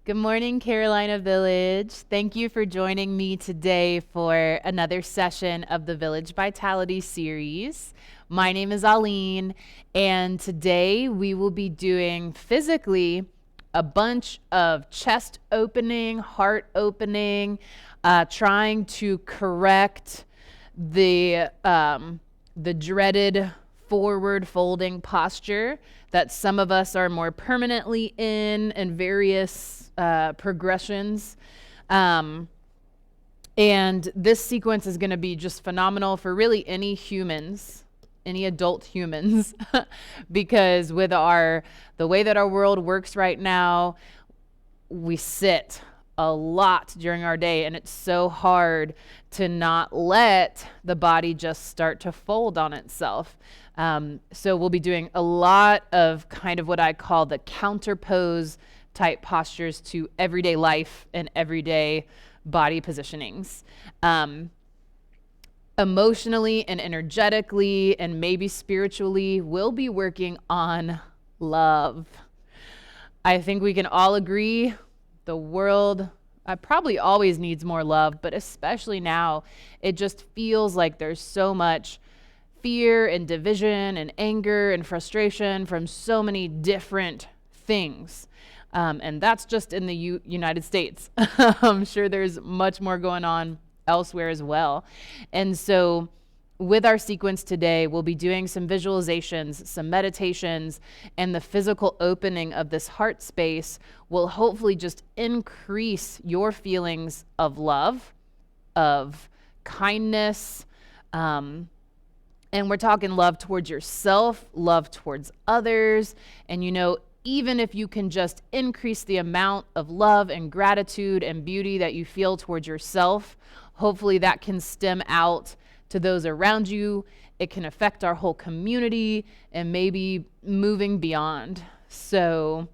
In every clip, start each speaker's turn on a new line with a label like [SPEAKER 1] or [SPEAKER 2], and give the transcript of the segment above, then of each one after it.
[SPEAKER 1] Good morning, Carolina Village. Thank you for joining me today for another session of the Village Vitality series. My name is Aline, and today we will be doing physically a bunch of chest opening, heart opening, trying to correct the dreaded forward folding posture that some of us are more permanently in various progressions. And this sequence is going to be just phenomenal for really any humans, any adult humans, because with the way that our world works right now, we sit a lot during our day, and it's so hard to not let the body just start to fold on itself. So we'll be doing a lot of kind of what I call the counter pose type postures to everyday life and everyday body positionings. Emotionally and energetically and maybe spiritually, we'll be working on love. I think we can all agree the world probably always needs more love, but especially now, it just feels like there's so much fear and division and anger and frustration from so many different things. And that's just in the United States. I'm sure there's much more going on elsewhere as well. And so with our sequence today, we'll be doing some visualizations, some meditations, and the physical opening of this heart space will hopefully just increase your feelings of love, of kindness, and we're talking love towards yourself, love towards others, and even if you can just increase the amount of love and gratitude and beauty that you feel towards yourself, hopefully that can stem out to those around you. It can affect our whole community and maybe moving beyond. So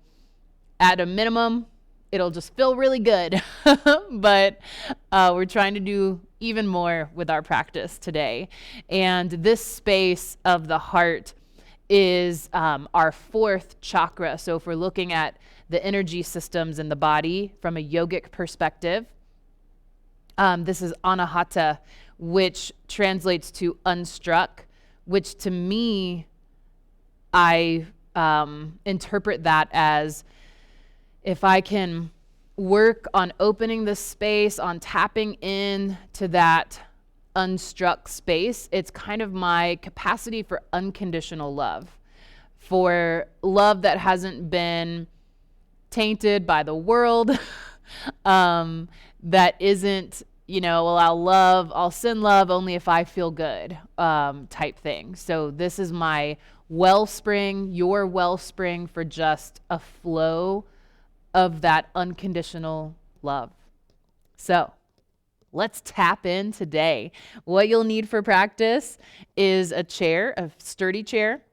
[SPEAKER 1] at a minimum, it'll just feel really good. But we're trying to do even more with our practice today. And this space of the heart is our fourth chakra. So if we're looking at the energy systems in the body from a yogic perspective, this is Anahata, which translates to unstruck, which to me, I interpret that as if I can work on opening the space, on tapping in to that unstruck space, it's kind of my capacity for unconditional love, for love that hasn't been tainted by the world, that isn't, well, I'll send love only if I feel good, type thing. So this is my wellspring, your wellspring for just a flow of that unconditional love. So let's tap in today. What you'll need for practice is a chair, a sturdy chair.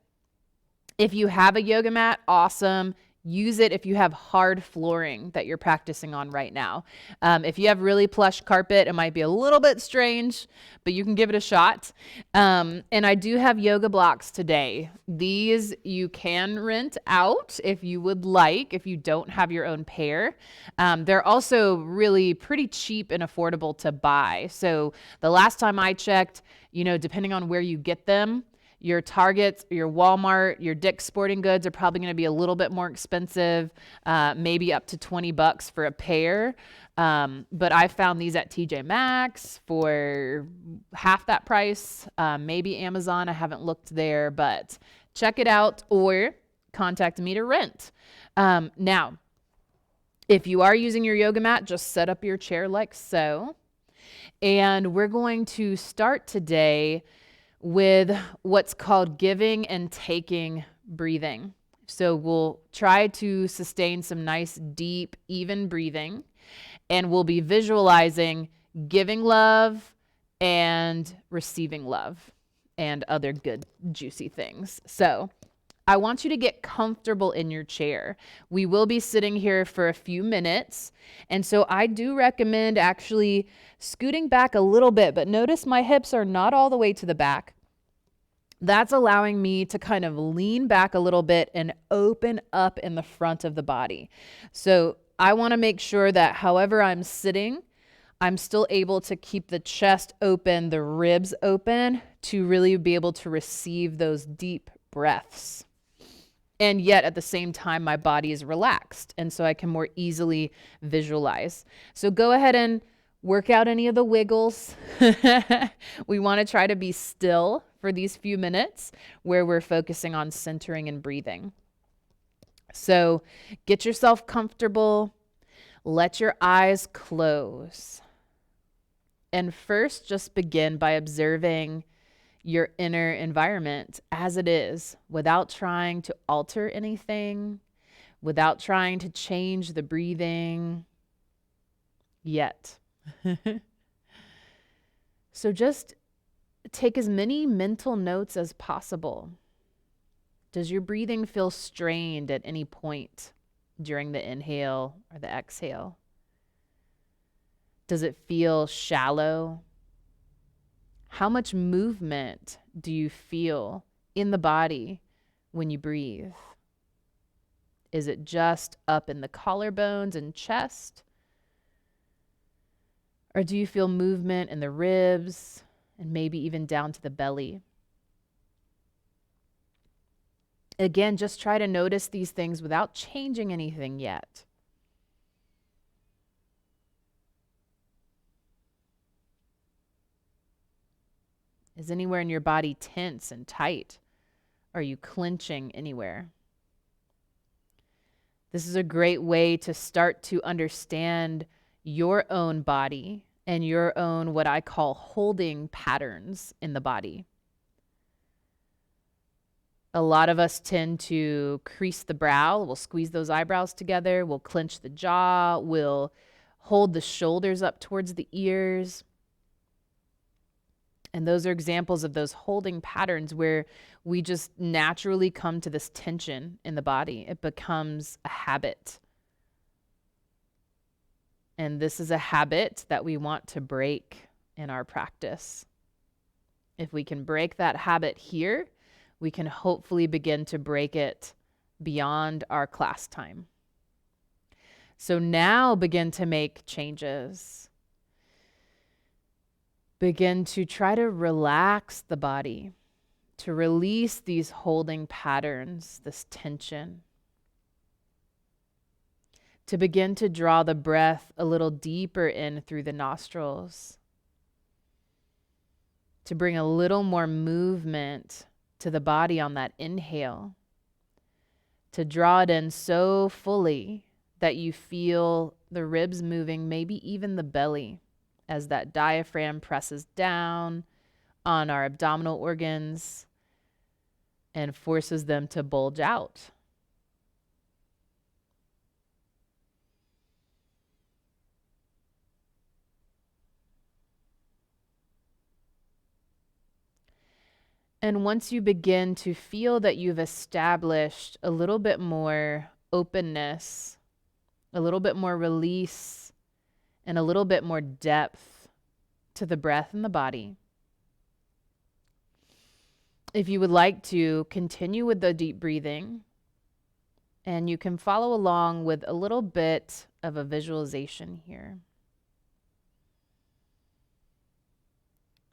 [SPEAKER 1] If you have a yoga mat, awesome. Use it if you have hard flooring that you're practicing on right now. If you have really plush carpet, it might be a little bit strange, but you can give it a shot. And I do have yoga blocks today. These you can rent out if you would like, if you don't have your own pair. They're also really pretty cheap and affordable to buy. So the last time I checked, depending on where you get them, your Targets, your Walmart, your Dick's Sporting Goods are probably going to be a little bit more expensive, maybe up to $20 for a pair. But I found these at TJ Maxx for half that price, maybe Amazon. I haven't looked there, but check it out or contact me to rent. Now, if you are using your yoga mat, just set up your chair like so. And we're going to start today with what's called giving and taking breathing. So we'll try to sustain some nice, deep, even breathing, and we'll be visualizing giving love and receiving love and other good, juicy things. So I want you to get comfortable in your chair. We will be sitting here for a few minutes, and so I do recommend actually scooting back a little bit, but notice my hips are not all the way to the back. That's allowing me to kind of lean back a little bit and open up in the front of the body. So I want to make sure that however I'm sitting, I'm still able to keep the chest open, the ribs open, to really be able to receive those deep breaths. And yet at the same time, my body is relaxed. And so I can more easily visualize. So go ahead and work out any of the wiggles. We want to try to be still for these few minutes where we're focusing on centering and breathing. So get yourself comfortable. Let your eyes close. And first, just begin by observing your inner environment as it is, without trying to alter anything, without trying to change the breathing yet. So just take as many mental notes as possible. Does your breathing feel strained at any point during the inhale or the exhale? Does it feel shallow? How much movement do you feel in the body when you breathe? Is it just up in the collarbones and chest? Or do you feel movement in the ribs and maybe even down to the belly? Again, just try to notice these things without changing anything yet. Is anywhere in your body tense and tight? Are you clenching anywhere? This is a great way to start to understand your own body and your own, what I call, holding patterns in the body. A lot of us tend to crease the brow. We'll squeeze those eyebrows together. We'll clench the jaw. We'll hold the shoulders up towards the ears. And those are examples of those holding patterns where we just naturally come to this tension in the body. It becomes a habit. And this is a habit that we want to break in our practice. If we can break that habit here, we can hopefully begin to break it beyond our class time. So now begin to make changes. Begin to try to relax the body, to release these holding patterns, this tension. To begin to draw the breath a little deeper in through the nostrils. To bring a little more movement to the body on that inhale. To draw it in so fully that you feel the ribs moving, maybe even the belly, as that diaphragm presses down on our abdominal organs and forces them to bulge out. And once you begin to feel that you've established a little bit more openness, a little bit more release, and a little bit more depth to the breath and the body, if you would like to continue with the deep breathing, and you can follow along with a little bit of a visualization here.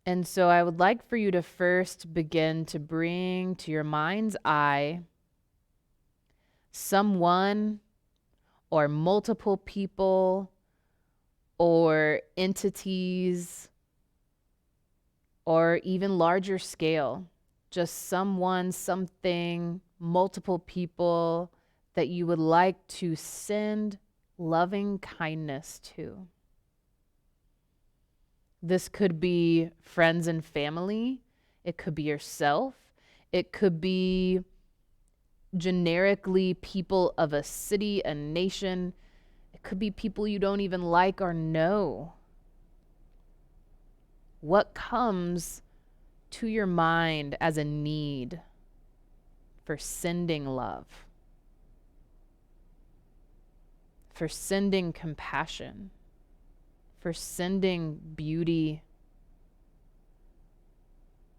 [SPEAKER 1] And so I would like for you to first begin to bring to your mind's eye someone or multiple people or entities or even larger scale, just someone, something, multiple people that you would like to send loving kindness to. This could be friends and family. It could be yourself. It could be generically people of a city, a nation. It could be people you don't even like or know. What comes to your mind as a need for sending love, for sending compassion, for sending beauty,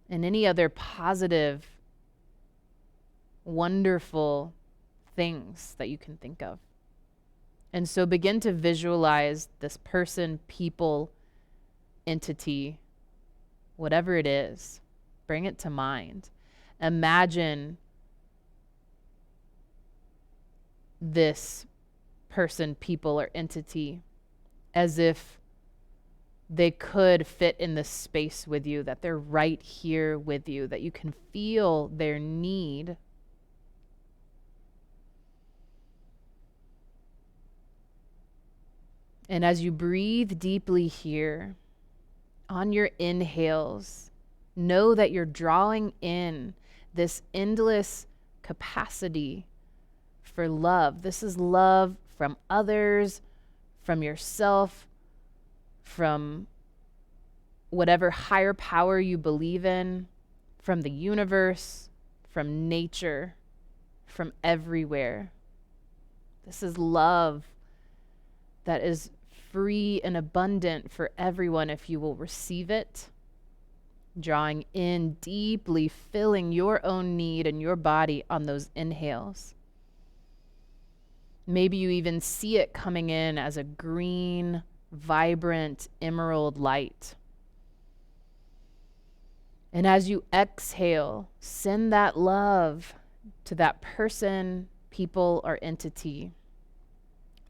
[SPEAKER 1] and any other positive, wonderful things that you can think of. And so begin to visualize this person, people, entity, whatever it is. Bring it to mind. Imagine this person, people, or entity as if they could fit in this space with you, that they're right here with you, that you can feel their need. And as you breathe deeply here, on your inhales, know that you're drawing in this endless capacity for love. This is love from others, from yourself, from whatever higher power you believe in, from the universe, from nature, from everywhere. This is love that is free and abundant for everyone if you will receive it. Drawing in deeply, filling your own need and your body on those inhales. Maybe you even see it coming in as a green, vibrant, emerald light. And as you exhale, send that love to that person, people, or entity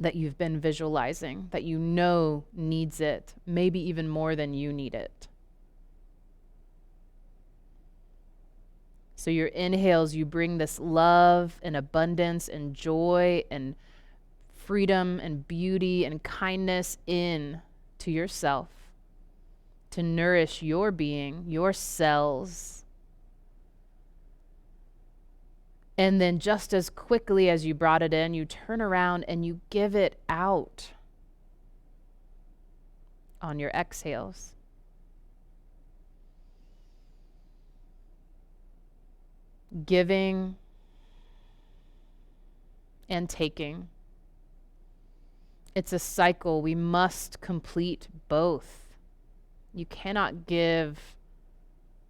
[SPEAKER 1] that you've been visualizing, that you know needs it, maybe even more than you need it. So your inhales, you bring this love and abundance and joy and freedom and beauty and kindness in to yourself to nourish your being, your cells. And then just as quickly as you brought it in, you turn around and you give it out on your exhales. Giving and taking. It's a cycle. We must complete both. You cannot give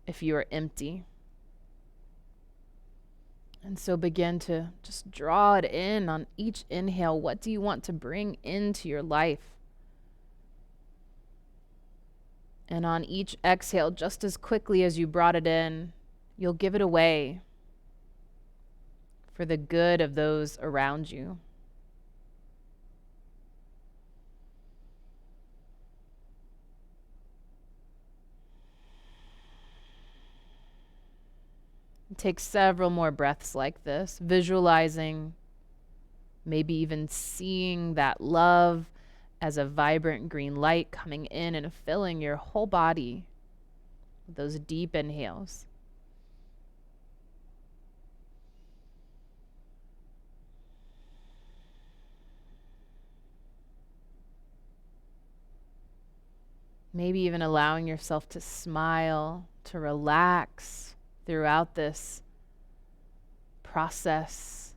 [SPEAKER 1] if you are empty. And so begin to just draw it in on each inhale. What do you want to bring into your life? And on each exhale, just as quickly as you brought it in, you'll give it away for the good of those around you. Take several more breaths like this, visualizing, maybe even seeing that love as a vibrant green light coming in and filling your whole body with those deep inhales. Maybe even allowing yourself to smile, to relax throughout this process.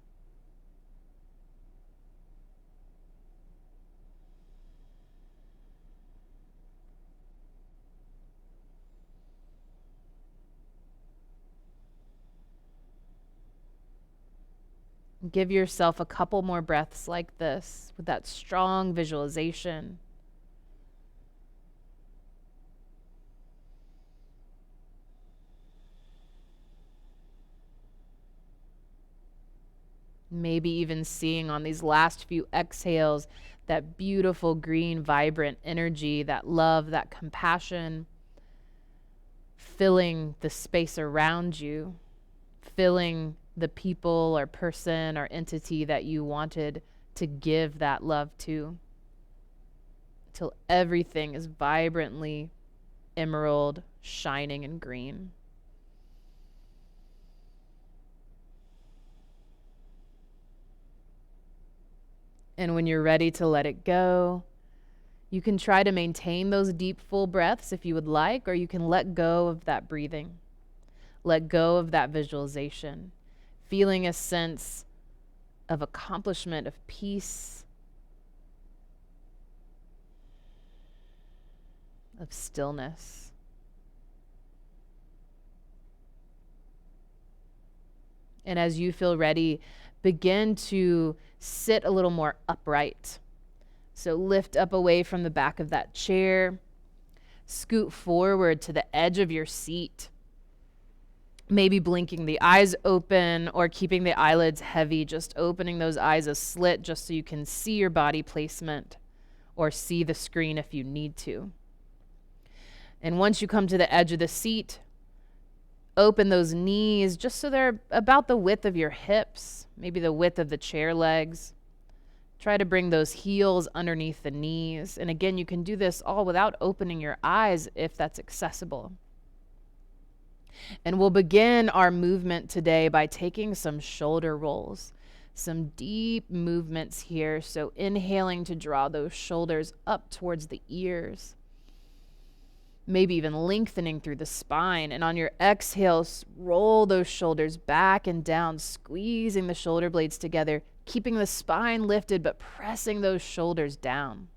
[SPEAKER 1] Give yourself a couple more breaths like this with that strong visualization. Maybe even seeing on these last few exhales that beautiful green, vibrant energy, that love, that compassion, filling the space around you, filling the people or person or entity that you wanted to give that love to, till everything is vibrantly emerald, shining and green. And when you're ready to let it go, you can try to maintain those deep, full breaths if you would like, or you can let go of that breathing. Let go of that visualization, feeling a sense of accomplishment, of peace, of stillness. And as you feel ready, begin to sit a little more upright. So lift up away from the back of that chair. Scoot forward to the edge of your seat. Maybe blinking the eyes open or keeping the eyelids heavy, just opening those eyes a slit just so you can see your body placement or see the screen if you need to. And once you come to the edge of the seat, open those knees just so they're about the width of your hips, maybe the width of the chair legs. Try to bring those heels underneath the knees. And again, you can do this all without opening your eyes if that's accessible. And we'll begin our movement today by taking some shoulder rolls, some deep movements here. So inhaling to draw those shoulders up towards the ears, maybe even lengthening through the spine. And on your exhale, roll those shoulders back and down, squeezing the shoulder blades together, keeping the spine lifted, but pressing those shoulders down.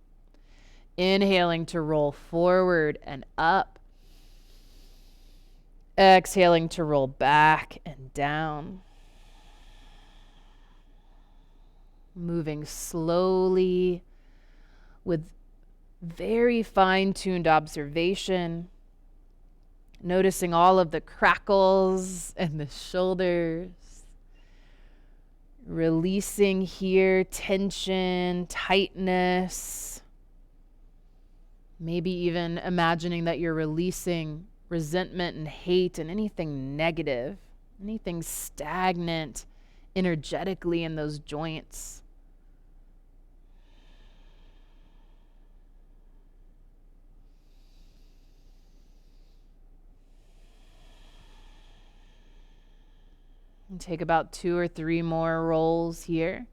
[SPEAKER 1] Inhaling to roll forward and up. Exhaling to roll back and down. Moving slowly with very fine-tuned observation, noticing all of the crackles and the shoulders, releasing here tension, tightness, maybe even imagining that you're releasing resentment and hate and anything negative, anything stagnant energetically in those joints. And take about 2 or 3 more rolls here.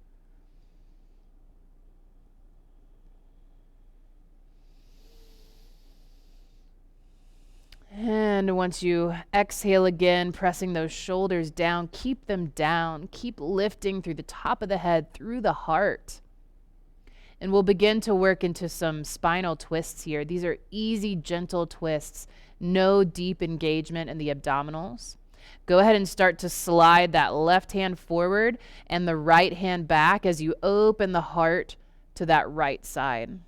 [SPEAKER 1] And once you exhale again, pressing those shoulders down, keep them down. Keep lifting through the top of the head, through the heart. And we'll begin to work into some spinal twists here. These are easy, gentle twists, no deep engagement in the abdominals. Go ahead and start to slide that left hand forward and the right hand back as you open the heart to that right side.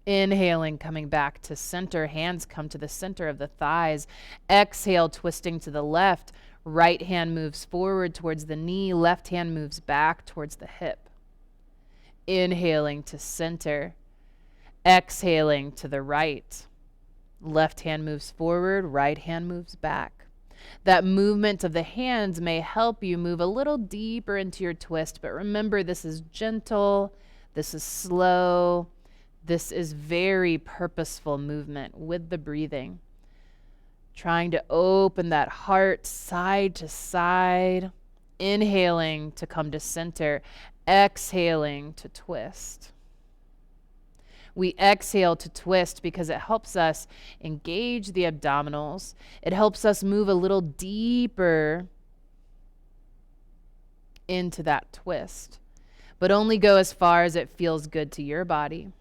[SPEAKER 1] Inhaling, coming back to center. Hands come to the center of the thighs. Exhale, twisting to the left. Right hand moves forward towards the knee. Left hand moves back towards the hip. Inhaling to center. Exhaling to the right. Left hand moves forward. Right hand moves back. That movement of the hands may help you move a little deeper into your twist, but remember, this is gentle. This is slow. This is very purposeful movement with the breathing. Trying to open that heart side to side. Inhaling to come to center. Exhaling to twist. We exhale to twist because it helps us engage the abdominals. It helps us move a little deeper into that twist, but only go as far as it feels good to your body.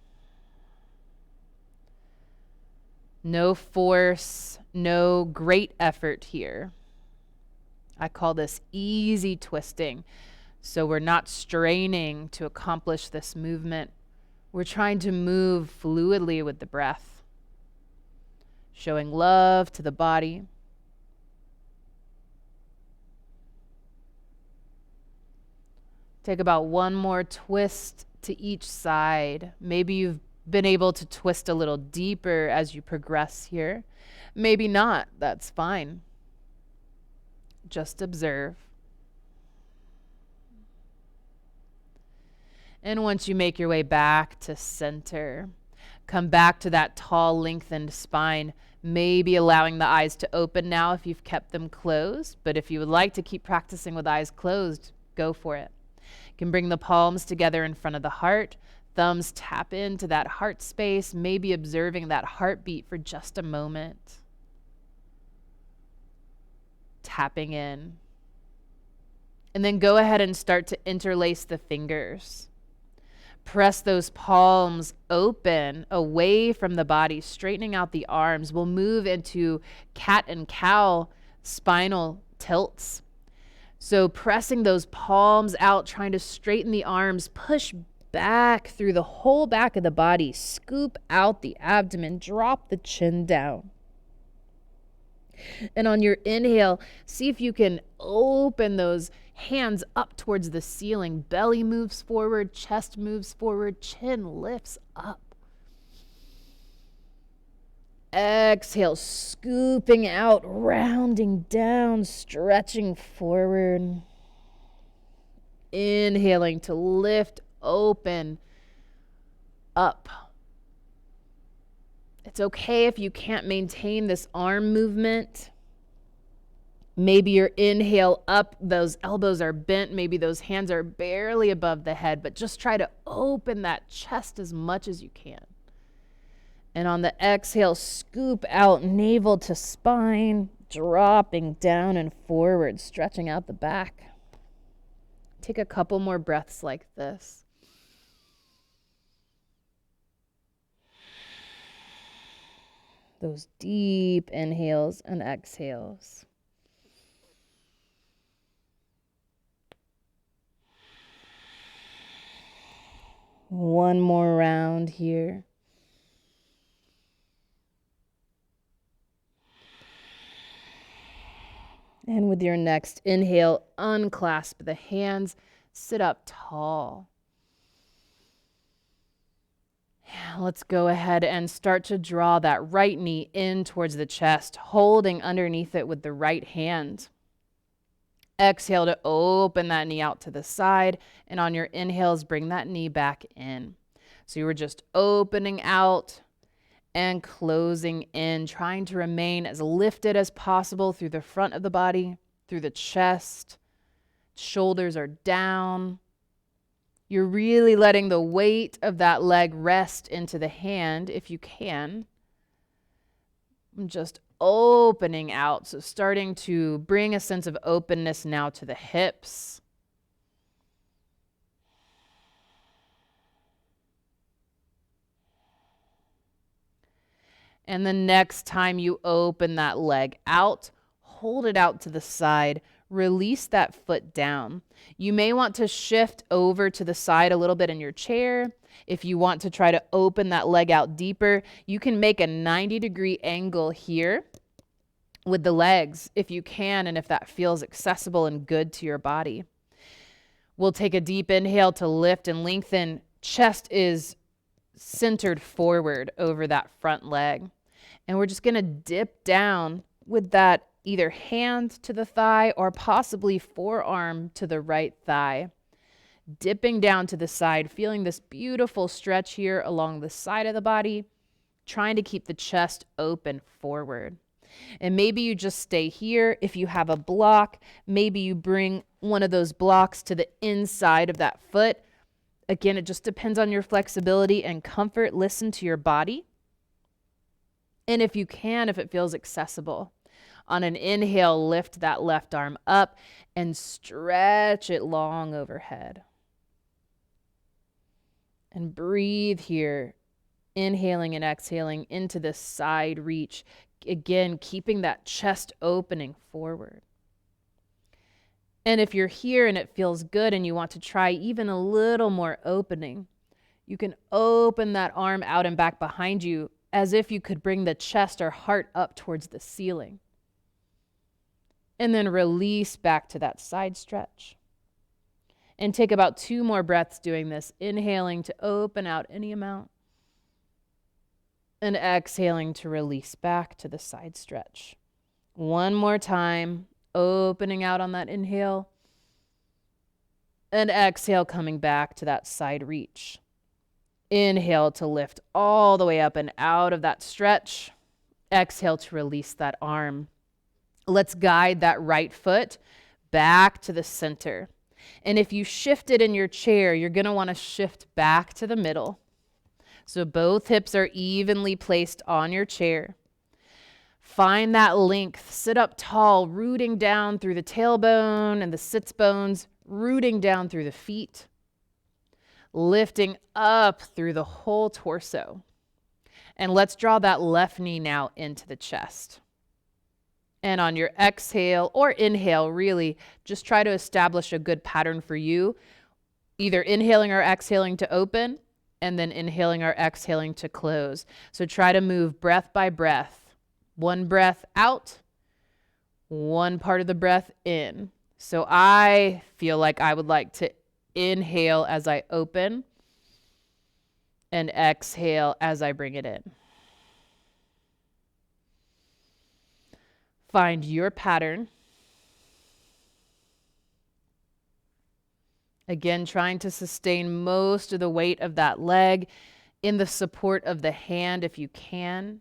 [SPEAKER 1] No force, no great effort here. I call this easy twisting. So we're not straining to accomplish this movement. We're trying to move fluidly with the breath, showing love to the body. Take about 1 more twist to each side. Maybe you've been able to twist a little deeper as you progress here. Maybe not. That's fine. Just observe. And once you make your way back to center, come back to that tall, lengthened spine, maybe allowing the eyes to open now if you've kept them closed. But if you would like to keep practicing with eyes closed, go for it. You can bring the palms together in front of the heart. Thumbs tap into that heart space, maybe observing that heartbeat for just a moment. Tapping in. And then go ahead and start to interlace the fingers. Press those palms open away from the body, straightening out the arms. We'll move into cat and cow spinal tilts. So pressing those palms out, trying to straighten the arms, push back through the whole back of the body, scoop out the abdomen, drop the chin down. And on your inhale, see if you can open those hands up towards the ceiling. Belly moves forward, chest moves forward, chin lifts up. Exhale, scooping out, rounding down, stretching forward. Inhaling to lift, open, up. It's okay if you can't maintain this arm movement. Maybe your inhale up, those elbows are bent, maybe those hands are barely above the head, but just try to open that chest as much as you can. And on the exhale, scoop out navel to spine, dropping down and forward, stretching out the back. Take a couple more breaths like this. Those deep inhales and exhales. One more round here. And with your next inhale, unclasp the hands, sit up tall. Let's go ahead and start to draw that right knee in towards the chest, holding underneath it with the right hand. Exhale to open that knee out to the side, and on your inhales, bring that knee back in. So you were just opening out and closing in, trying to remain as lifted as possible through the front of the body, through the chest. Shoulders are down. You're really letting the weight of that leg rest into the hand if you can. I'm just opening out, so starting to bring a sense of openness now to the hips. And the next time you open that leg out, hold it out to the side, release that foot down. You may want to shift over to the side a little bit in your chair. If you want to try to open that leg out deeper, you can make a 90-degree angle here with the legs if you can, and if that feels accessible and good to your body. We'll take a deep inhale to lift and lengthen. Chest is centered forward over that front leg. And we're just going to dip down with that either hand to the thigh or possibly forearm to the right thigh. Dipping down to the side, feeling this beautiful stretch here along the side of the body, trying to keep the chest open forward. And maybe you just stay here. If you have a block, maybe you bring one of those blocks to the inside of that foot. Again, it just depends on your flexibility and comfort. Listen to your body. And if you can, if it feels accessible, on an inhale, lift that left arm up and stretch it long overhead. And breathe here, inhaling and exhaling into the side reach. Again, keeping that chest opening forward. And if you're here and it feels good and you want to try even a little more opening, you can open that arm out and back behind you as if you could bring the chest or heart up towards the ceiling. And then release back to that side stretch. And take about 2 more breaths doing this, inhaling to open out any amount. And exhaling to release back to the side stretch. One more time, opening out on that inhale. And exhale, coming back to that side reach. Inhale to lift all the way up and out of that stretch. Exhale to release that arm. Let's guide that right foot back to the center. And if you shift it in your chair, you're going to want to shift back to the middle. So both hips are evenly placed on your chair. Find that length. Sit up tall, rooting down through the tailbone and the sits bones, rooting down through the feet. Lifting up through the whole torso. And let's draw that left knee now into the chest. And on your exhale or inhale, really, just try to establish a good pattern for you, either inhaling or exhaling to open, and then inhaling or exhaling to close. So try to move breath by breath. One breath out, one part of the breath in. So I feel like I would like to inhale as I open and exhale as I bring it in. Find your pattern. Again, trying to sustain most of the weight of that leg in the support of the hand if you can.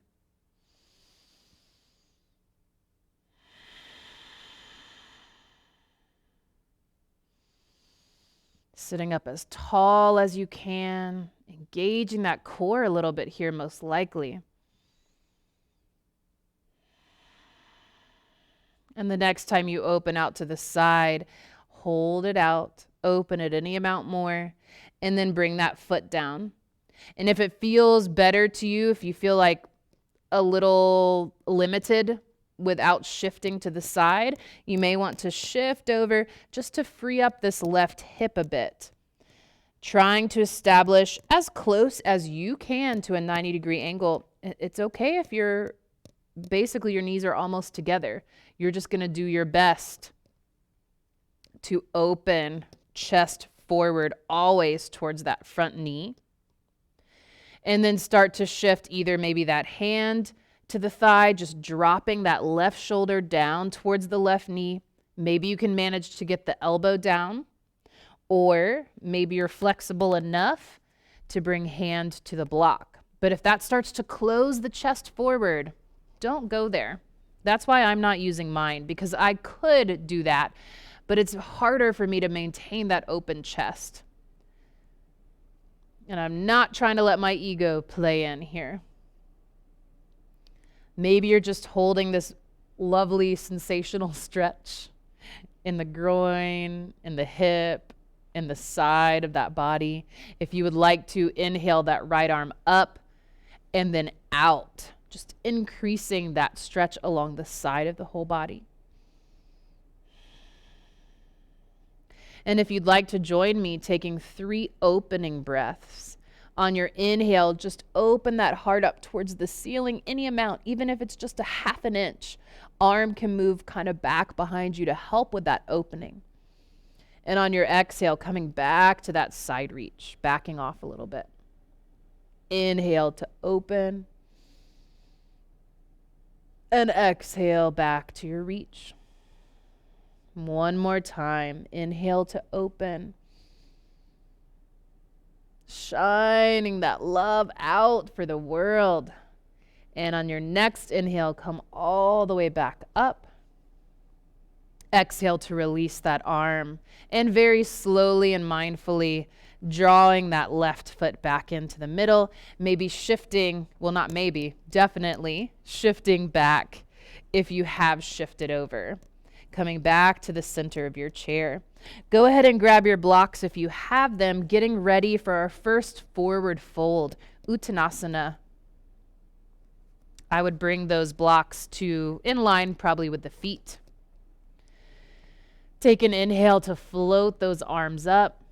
[SPEAKER 1] Sitting up as tall as you can, engaging that core a little bit here most likely. And the next time you open out to the side, hold it out, open it any amount more, and then bring that foot down. And if it feels better to you, if you feel like a little limited without shifting to the side, you may want to shift over just to free up this left hip a bit. Trying to establish as close as you can to a 90-degree angle. It's okay if your knees are almost together. You're just going to do your best to open chest forward always towards that front knee. And then start to shift either maybe that hand to the thigh, just dropping that left shoulder down towards the left knee. Maybe you can manage to get the elbow down, or maybe you're flexible enough to bring hand to the block. But if that starts to close the chest forward, don't go there. That's why I'm not using mine, because I could do that, but it's harder for me to maintain that open chest. And I'm not trying to let my ego play in here. Maybe you're just holding this lovely sensational stretch in the groin, in the hip, in the side of that body. If you would like to inhale that right arm up and then out, just increasing that stretch along the side of the whole body. And if you'd like to join me taking 3 opening breaths, on your inhale, just open that heart up towards the ceiling, any amount, even if it's just a 1/2 inch. Arm can move kind of back behind you to help with that opening. And on your exhale, coming back to that side reach, backing off a little bit. Inhale to open. And exhale back to your reach. One more time. Inhale to open. Shining that love out for the world. And on your next inhale, come all the way back up. Exhale to release that arm. And very slowly and mindfully drawing that left foot back into the middle. Maybe shifting, well, not maybe, definitely shifting back if you have shifted over. Coming back to the center of your chair. Go ahead and grab your blocks if you have them, getting ready for our first forward fold, Uttanasana. I would bring those blocks to in line probably with the feet. Take an inhale to float those arms up.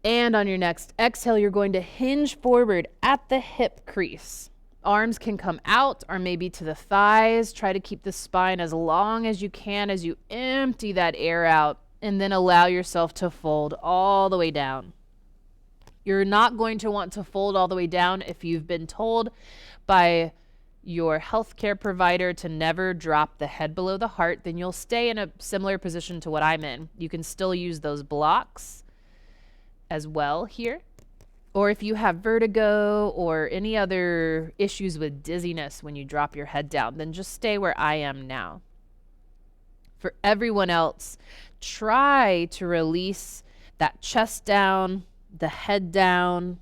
[SPEAKER 1] And on your next exhale, you're going to hinge forward at the hip crease. Arms can come out or maybe to the thighs. Try to keep the spine as long as you can as you empty that air out, and then allow yourself to fold all the way down. You're not going to want to fold all the way down if you've been told by your healthcare provider to never drop the head below the heart. Then you'll stay in a similar position to what I'm in. You can still use those blocks as well here. Or if you have vertigo or any other issues with dizziness when you drop your head down, then just stay where I am now. For everyone else, try to release that chest down, the head down,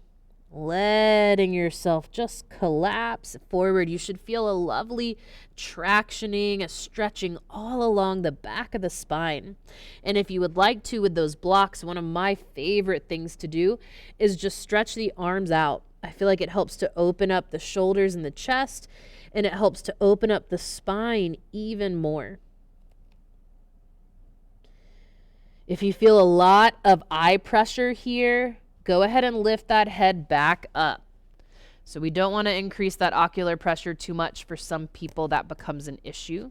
[SPEAKER 1] letting yourself just collapse forward. You should feel a lovely tractioning, a stretching all along the back of the spine. And if you would like to with those blocks, one of my favorite things to do is just stretch the arms out
[SPEAKER 2] I feel like it helps to open up the shoulders and the chest, and it helps to open up the spine even more. If you feel a lot of eye pressure here, go ahead and lift that head back up. So we don't want to increase that ocular pressure too much. For some people, that becomes an issue.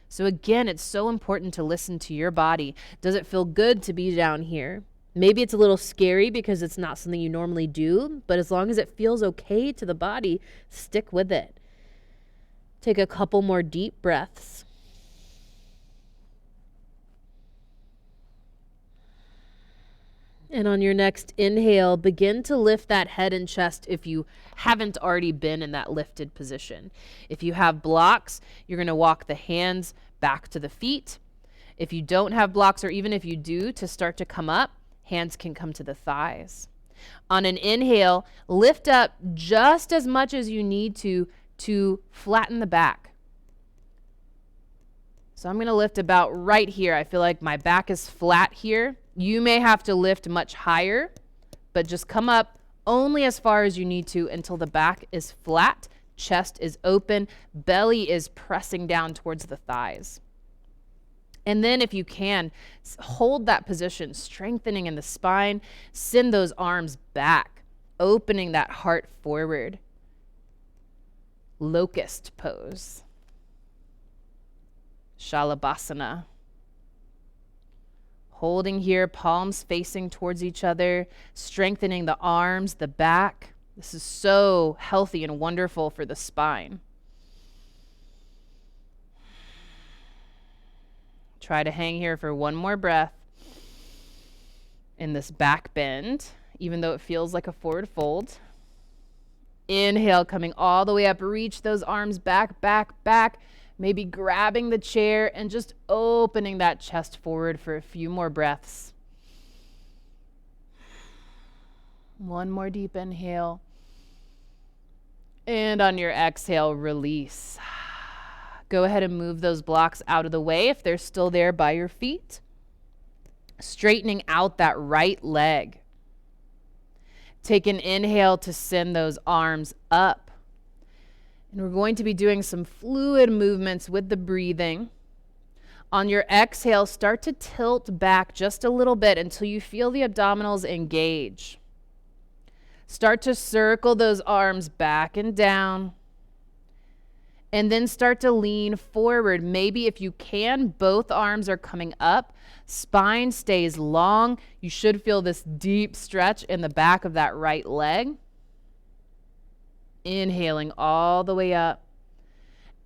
[SPEAKER 2] So again, it's so important to listen to your body. Does it feel good to be down here? Maybe it's a little scary because it's not something you normally do, but as long as it feels okay to the body, stick with it. Take a couple more deep breaths. And on your next inhale, begin to lift that head and chest if you haven't already been in that lifted position. If you have blocks, you're going to walk the hands back to the feet. If you don't have blocks, or even if you do, to start to come up, hands can come to the thighs. On an inhale, lift up just as much as you need to flatten the back. So I'm going to lift about right here. I feel like my back is flat here. You may have to lift much higher, but just come up only as far as you need to until the back is flat, chest is open, belly is pressing down towards the thighs. And then if you can, hold that position, strengthening in the spine, send those arms back, opening that heart forward. Locust pose. Shalabhasana. Holding here, palms facing towards each other, strengthening the arms, the back. This is so healthy and wonderful for the spine. Try to hang here for one more breath in this back bend, even though it feels like a forward fold. Inhale, coming all the way up, reach those arms back, back, back. Maybe grabbing the chair and just opening that chest forward for a few more breaths. One more deep inhale. And on your exhale, release. Go ahead and move those blocks out of the way if they're still there by your feet. Straightening out that right leg. Take an inhale to send those arms up. And we're going to be doing some fluid movements with the breathing. On your exhale, start to tilt back just a little bit until you feel the abdominals engage. Start to circle those arms back and down. And then start to lean forward. Maybe if you can, both arms are coming up. Spine stays long. You should feel this deep stretch in the back of that right leg. Inhaling all the way up.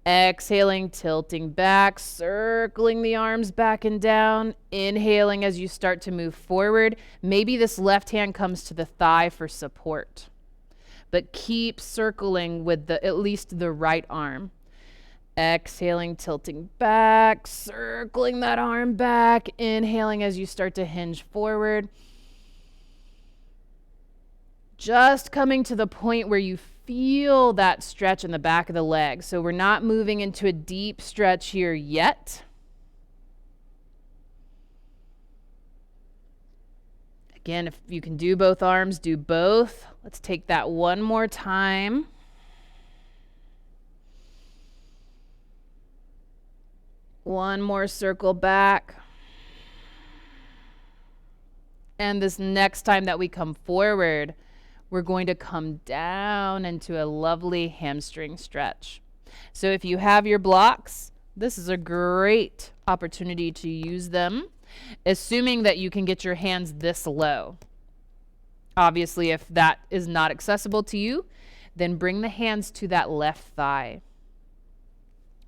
[SPEAKER 2] Exhaling, tilting back, circling the arms back and down. Inhaling as you start to move forward. Maybe this left hand comes to the thigh for support. But keep circling with at least the right arm. Exhaling, tilting back, circling that arm back. Inhaling as you start to hinge forward. Just coming to the point where you feel that stretch in the back of the leg. So we're not moving into a deep stretch here yet. Again, if you can do both arms, do both. Let's take that one more time. One more circle back. And this next time that we come forward, we're going to come down into a lovely hamstring stretch. So if you have your blocks, this is a great opportunity to use them, assuming that you can get your hands this low. Obviously, if that is not accessible to you, then bring the hands to that left thigh.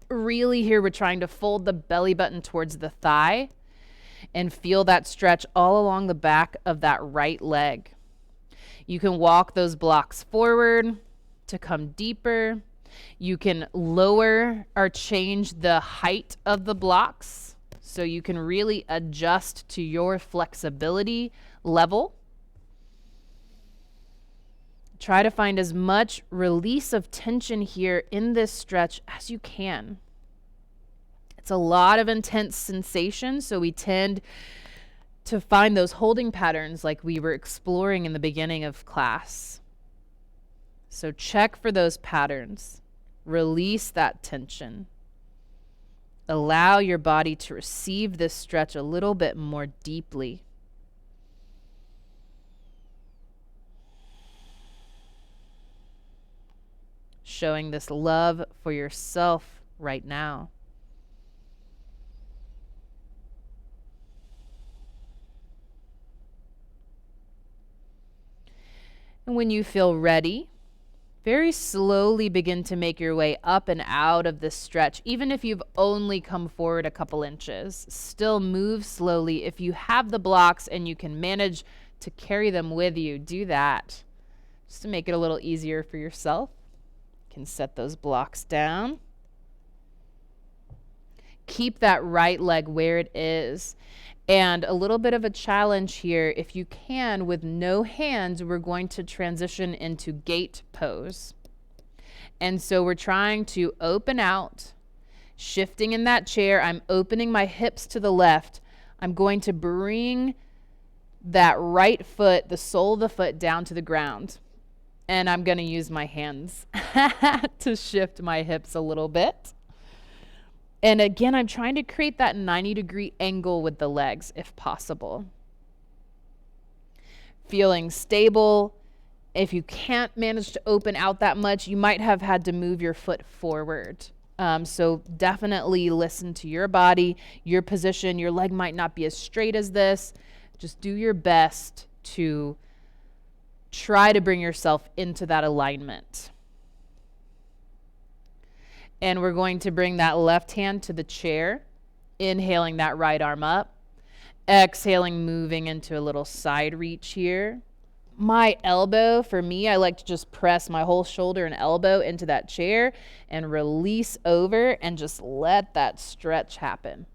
[SPEAKER 2] Really here, we're trying to fold the belly button towards the thigh and feel that stretch all along the back of that right leg. You can walk those blocks forward to come deeper. You can lower or change the height of the blocks so you can really adjust to your flexibility level. Try to find as much release of tension here in this stretch as you can. It's a lot of intense sensation, so we tend to find those holding patterns like we were exploring in the beginning of class. So check for those patterns. Release that tension. Allow your body to receive this stretch a little bit more deeply. Showing this love for yourself right now. And when you feel ready, very slowly begin to make your way up and out of this stretch. Even if you've only come forward a couple inches, still move slowly. If you have the blocks and you can manage to carry them with you, do that. Just to make it a little easier for yourself. You can set those blocks down. Keep that right leg where it is. And a little bit of a challenge here, if you can, with no hands, we're going to transition into gate pose. And so we're trying to open out, shifting in that chair. I'm opening my hips to the left. I'm going to bring that right foot, the sole of the foot, down to the ground. And I'm going to use my hands to shift my hips a little bit. And again, I'm trying to create that 90-degree angle with the legs if possible. Feeling stable. If you can't manage to open out that much, you might have had to move your foot forward. So definitely listen to your body, your position. Your leg might not be as straight as this. Just do your best to try to bring yourself into that alignment. And we're going to bring that left hand to the chair, inhaling that right arm up, exhaling, moving into a little side reach here. My elbow, for me, I like to just press my whole shoulder and elbow into that chair and release over and just let that stretch happen.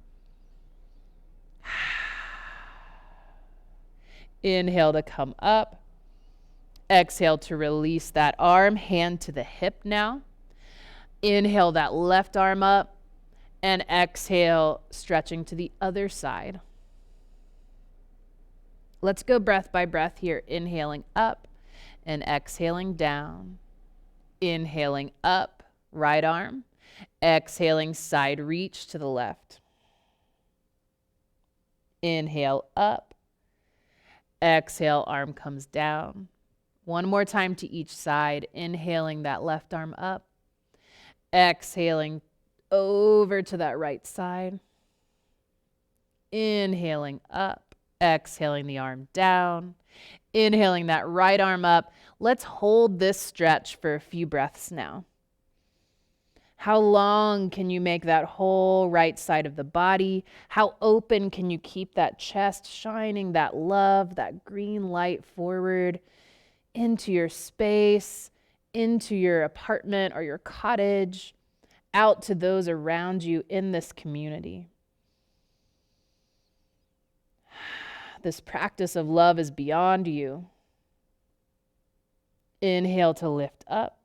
[SPEAKER 2] Inhale to come up. Exhale to release that arm, hand to the hip now. Inhale that left arm up and exhale, stretching to the other side. Let's go breath by breath here. Inhaling up and exhaling down. Inhaling up, right arm. Exhaling, side reach to the left. Inhale up. Exhale, arm comes down. One more time to each side. Inhaling that left arm up. Exhaling over to that right side. Inhaling up. Exhaling the arm down. Inhaling that right arm up. Let's hold this stretch for a few breaths now. How long can you make that whole right side of the body? How open can you keep that chest, shining that love, that green light forward into your space, into your apartment or your cottage, out to those around you in this community. This practice of love is beyond you. Inhale to lift up.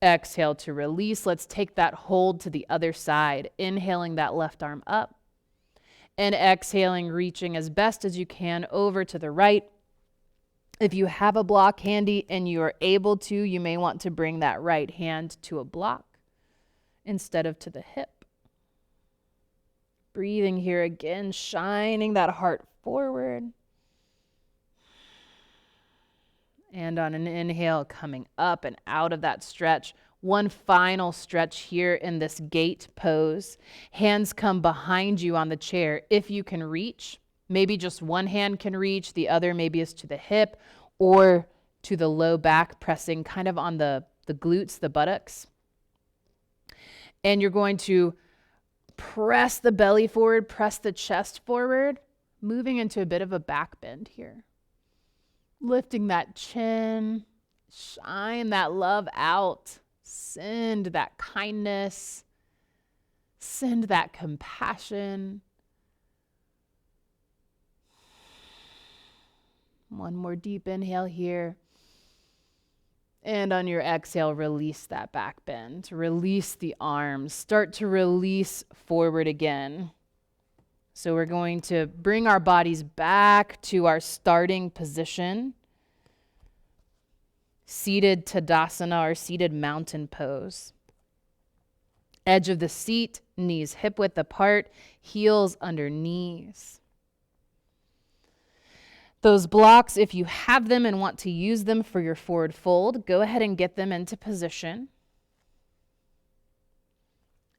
[SPEAKER 2] Exhale to release. Let's take that hold to the other side. Inhaling that left arm up. And exhaling, reaching as best as you can over to the right. If you have a block handy and you are able to, you may want to bring that right hand to a block instead of to the hip. Breathing here again, shining that heart forward. And on an inhale, coming up and out of that stretch. One final stretch here in this gate pose. Hands come behind you on the chair if you can reach. Maybe just one hand can reach, the other maybe is to the hip or to the low back, pressing kind of on the glutes, the buttocks. And you're going to press the belly forward, press the chest forward, moving into a bit of a back bend here. Lifting that chin, shine that love out, send that kindness, send that compassion. One more deep inhale here. And on your exhale, release that back bend. Release the arms. Start to release forward again. So we're going to bring our bodies back to our starting position. Seated Tadasana or seated mountain pose. Edge of the seat, knees hip width apart, heels under knees. Those blocks, if you have them and want to use them for your forward fold, go ahead and get them into position.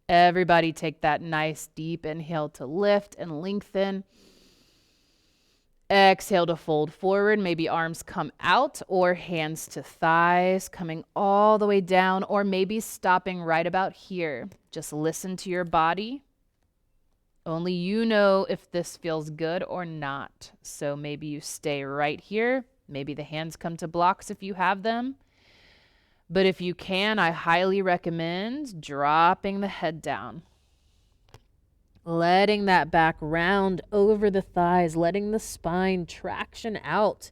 [SPEAKER 2] Everybody take that nice deep inhale to lift and lengthen. Exhale to fold forward. Maybe arms come out or hands to thighs, coming all the way down, or maybe stopping right about here. Just listen to your body. Only you know if this feels good or not. So maybe you stay right here. Maybe the hands come to blocks if you have them. But if you can, I highly recommend dropping the head down. Letting that back round over the thighs, letting the spine traction out.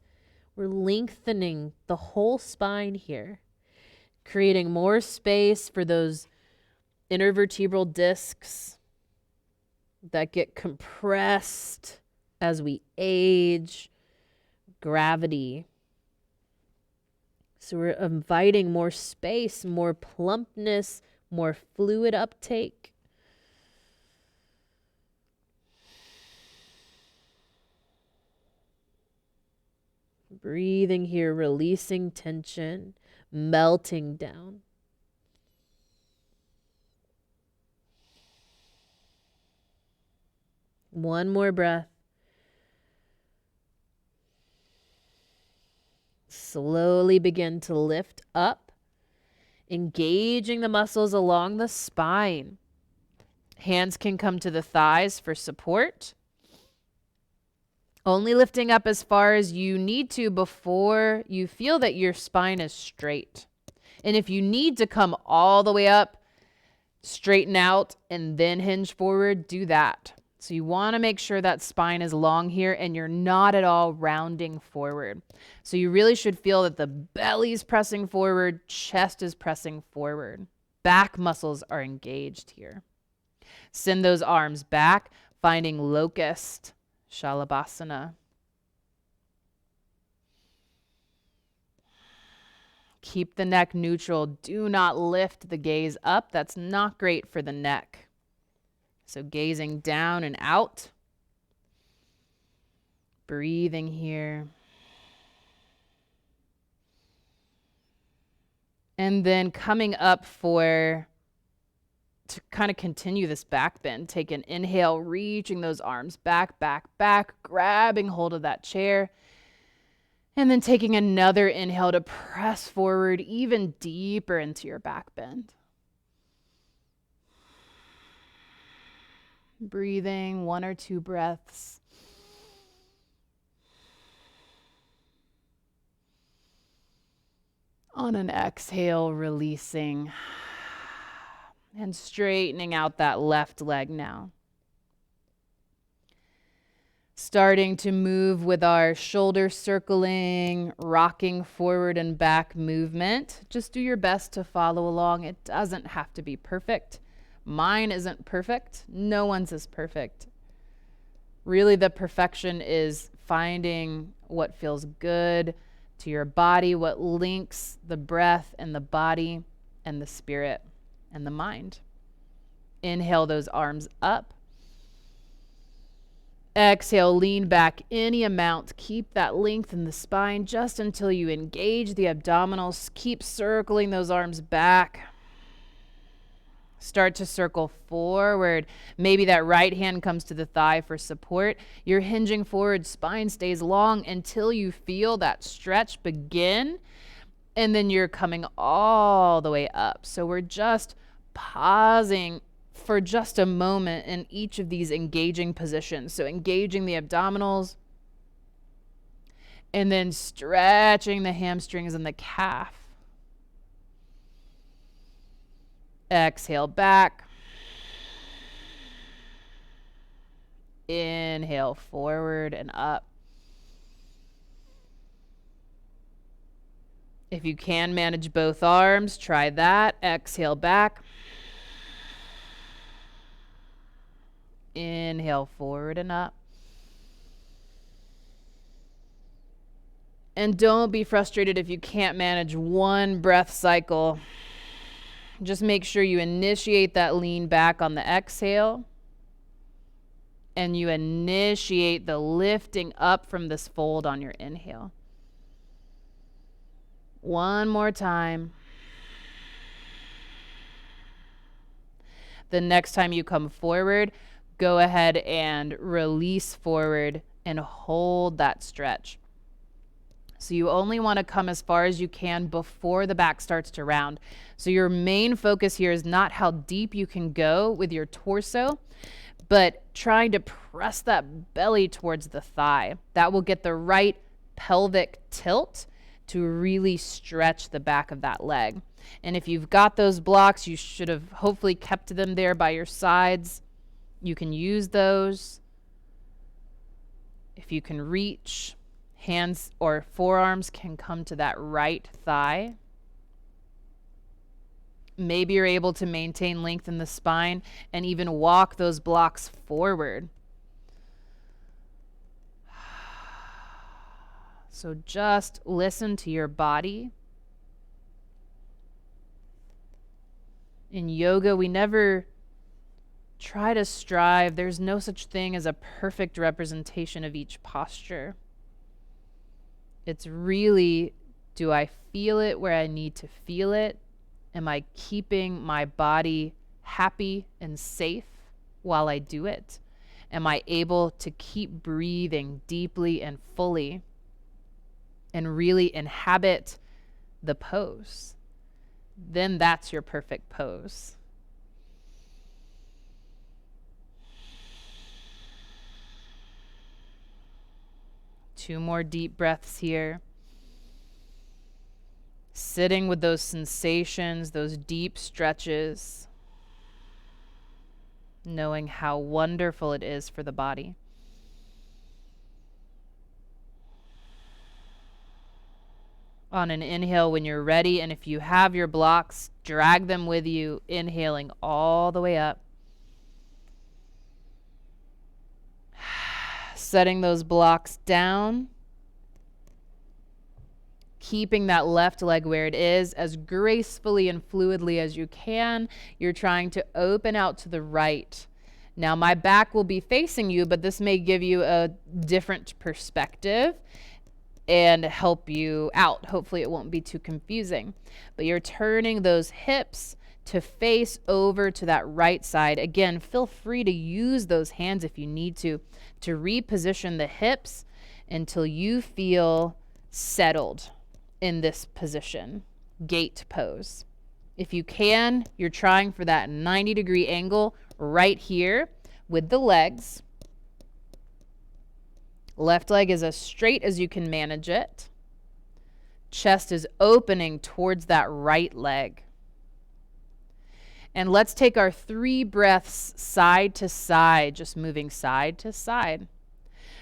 [SPEAKER 2] We're lengthening the whole spine here, creating more space for those intervertebral discs that get compressed as we age, gravity. So we're inviting more space, more plumpness, more fluid uptake. Breathing here, releasing tension, melting down. One more breath. Slowly begin to lift up, engaging the muscles along the spine. Hands can come to the thighs for support. Only lifting up as far as you need to before you feel that your spine is straight. And if you need to come all the way up, straighten out, and then hinge forward, do that. So you want to make sure that spine is long here and you're not at all rounding forward. So you really should feel that the belly's pressing forward, chest is pressing forward. Back muscles are engaged here. Send those arms back, finding locust, Shalabhasana. Keep the neck neutral. Do not lift the gaze up. That's not great for the neck. So gazing down and out. Breathing here. And then coming up to kind of continue this back bend. Take an inhale, reaching those arms back, back, back, grabbing hold of that chair. And then taking another inhale to press forward even deeper into your back bend. Breathing 1 or 2 breaths. On an exhale, releasing and straightening out that left leg now. Starting to move with our shoulder circling, rocking forward and back movement. Just do your best to follow along. It doesn't have to be perfect. Mine isn't perfect. No one's is perfect. Really, the perfection is finding what feels good to your body, what links the breath and the body and the spirit and the mind. Inhale those arms up. Exhale, lean back any amount. Keep that length in the spine just until you engage the abdominals. Keep circling those arms back. Start to circle forward. Maybe that right hand comes to the thigh for support. You're hinging forward, spine stays long until you feel that stretch begin. And then you're coming all the way up. So we're just pausing for just a moment in each of these engaging positions. So engaging the abdominals and then stretching the hamstrings and the calf. Exhale back. Inhale forward and up. If you can manage both arms, try that. Exhale back. Inhale forward and up. And don't be frustrated if you can't manage one breath cycle. Just make sure you initiate that lean back on the exhale. And you initiate the lifting up from this fold on your inhale. One more time. The next time you come forward, go ahead and release forward and hold that stretch. So you only want to come as far as you can before the back starts to round. So your main focus here is not how deep you can go with your torso, but trying to press that belly towards the thigh. That will get the right pelvic tilt to really stretch the back of that leg. And if you've got those blocks, you should have hopefully kept them there by your sides. You can use those. If you can reach, hands or forearms can come to that right thigh. Maybe you're able to maintain length in the spine and even walk those blocks forward. So just listen to your body. In yoga, we never try to strive. There's no such thing as a perfect representation of each posture. It's really, do I feel it where I need to feel it? Am I keeping my body happy and safe while I do it? Am I able to keep breathing deeply and fully and really inhabit the pose? Then that's your perfect pose. Two more deep breaths here. Sitting with those sensations, those deep stretches, knowing how wonderful it is for the body. On an inhale when you're ready, and if you have your blocks, drag them with you, inhaling all the way up. Setting those blocks down. Keeping that left leg where it is as gracefully and fluidly as you can. You're trying to open out to the right. Now my back will be facing you, but this may give you a different perspective and help you out. Hopefully it won't be too confusing. But you're turning those hips to face over to that right side. Again, feel free to use those hands if you need to reposition the hips until you feel settled in this position, gate pose. If you can, you're trying for that 90-degree angle right here with the legs. Left leg is as straight as you can manage it. Chest is opening towards that right leg. And let's take our 3 breaths side to side, just moving side to side.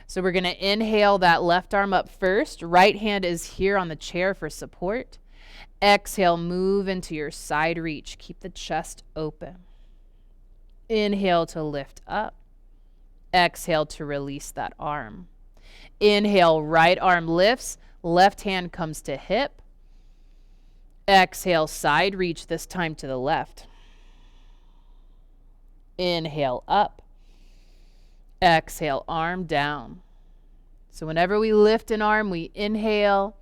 [SPEAKER 2] So we're going to inhale that left arm up first. Right hand is here on the chair for support. Exhale, move into your side reach. Keep the chest open. Inhale to lift up. Exhale to release that arm. Inhale, right arm lifts. Left hand comes to hip. Exhale, side reach, this time to the left. Inhale up. Exhale, arm down. So whenever we lift an arm, we inhale.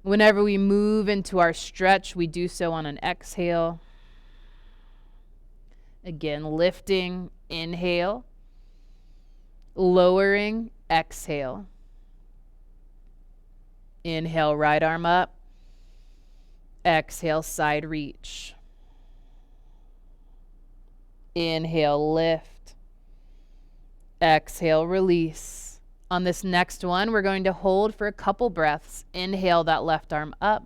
[SPEAKER 2] Whenever we move into our stretch, we do so on an exhale. Again, lifting, inhale. Lowering, exhale. Inhale, right arm up. Exhale, side reach. Inhale, lift. Exhale, release. On this next one, we're going to hold for a couple breaths. Inhale that left arm up.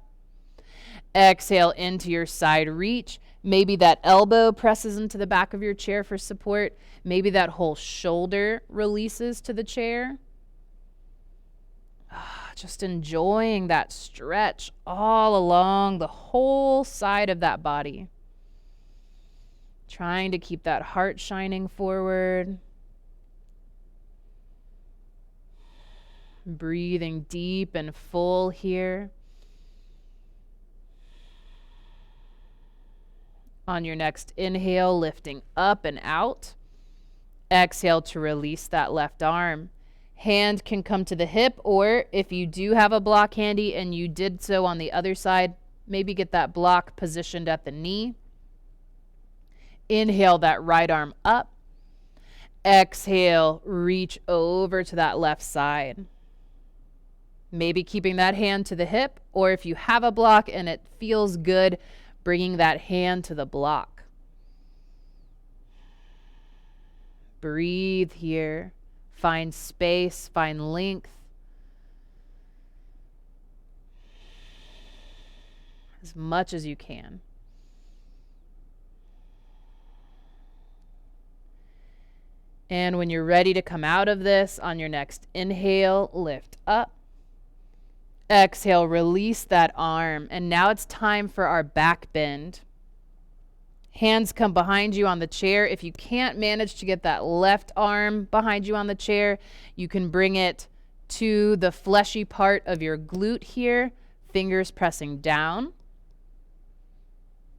[SPEAKER 2] Exhale into your side reach. Maybe that elbow presses into the back of your chair for support. Maybe that whole shoulder releases to the chair. Just enjoying that stretch all along the whole side of that body. Trying to keep that heart shining forward. Breathing deep and full here. On your next inhale, lifting up and out. Exhale to release that left arm. Hand can come to the hip, or if you do have a block handy and you did so on the other side, maybe get that block positioned at the knee. Inhale that right arm up. Exhale, reach over to that left side. Maybe keeping that hand to the hip, or if you have a block and it feels good, bringing that hand to the block. Breathe here. Find space, find length. As much as you can. And when you're ready to come out of this, on your next inhale, lift up. Exhale, release that arm. And now it's time for our back bend. Hands come behind you on the chair. If you can't manage to get that left arm behind you on the chair, you can bring it to the fleshy part of your glute here, fingers pressing down.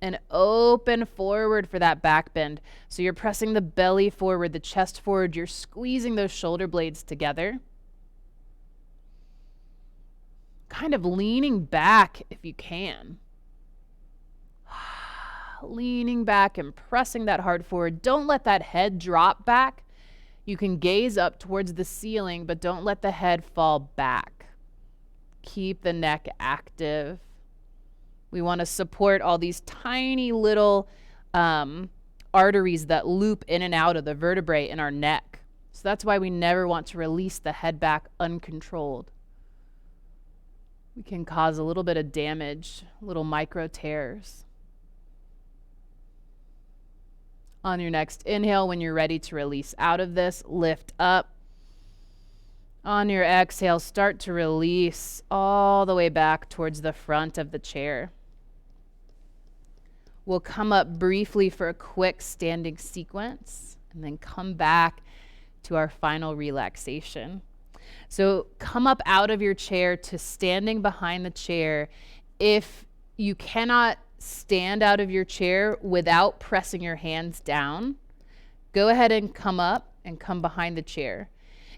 [SPEAKER 2] And open forward for that back bend. So you're pressing the belly forward, the chest forward. You're squeezing those shoulder blades together. Kind of leaning back if you can. Leaning back and pressing that hard forward. Don't let that head drop back. You can gaze up towards the ceiling, but don't let the head fall back. Keep the neck active. We want to support all these tiny little arteries that loop in and out of the vertebrae in our neck. So that's why we never want to release the head back uncontrolled. We can cause a little bit of damage, little micro tears. On your next inhale, when you're ready to release out of this, lift up. On your exhale, start to release all the way back towards the front of the chair. We'll come up briefly for a quick standing sequence and then come back to our final relaxation. So come up out of your chair to standing behind the chair. If you cannot stand out of your chair without pressing your hands down, go ahead and come up and come behind the chair.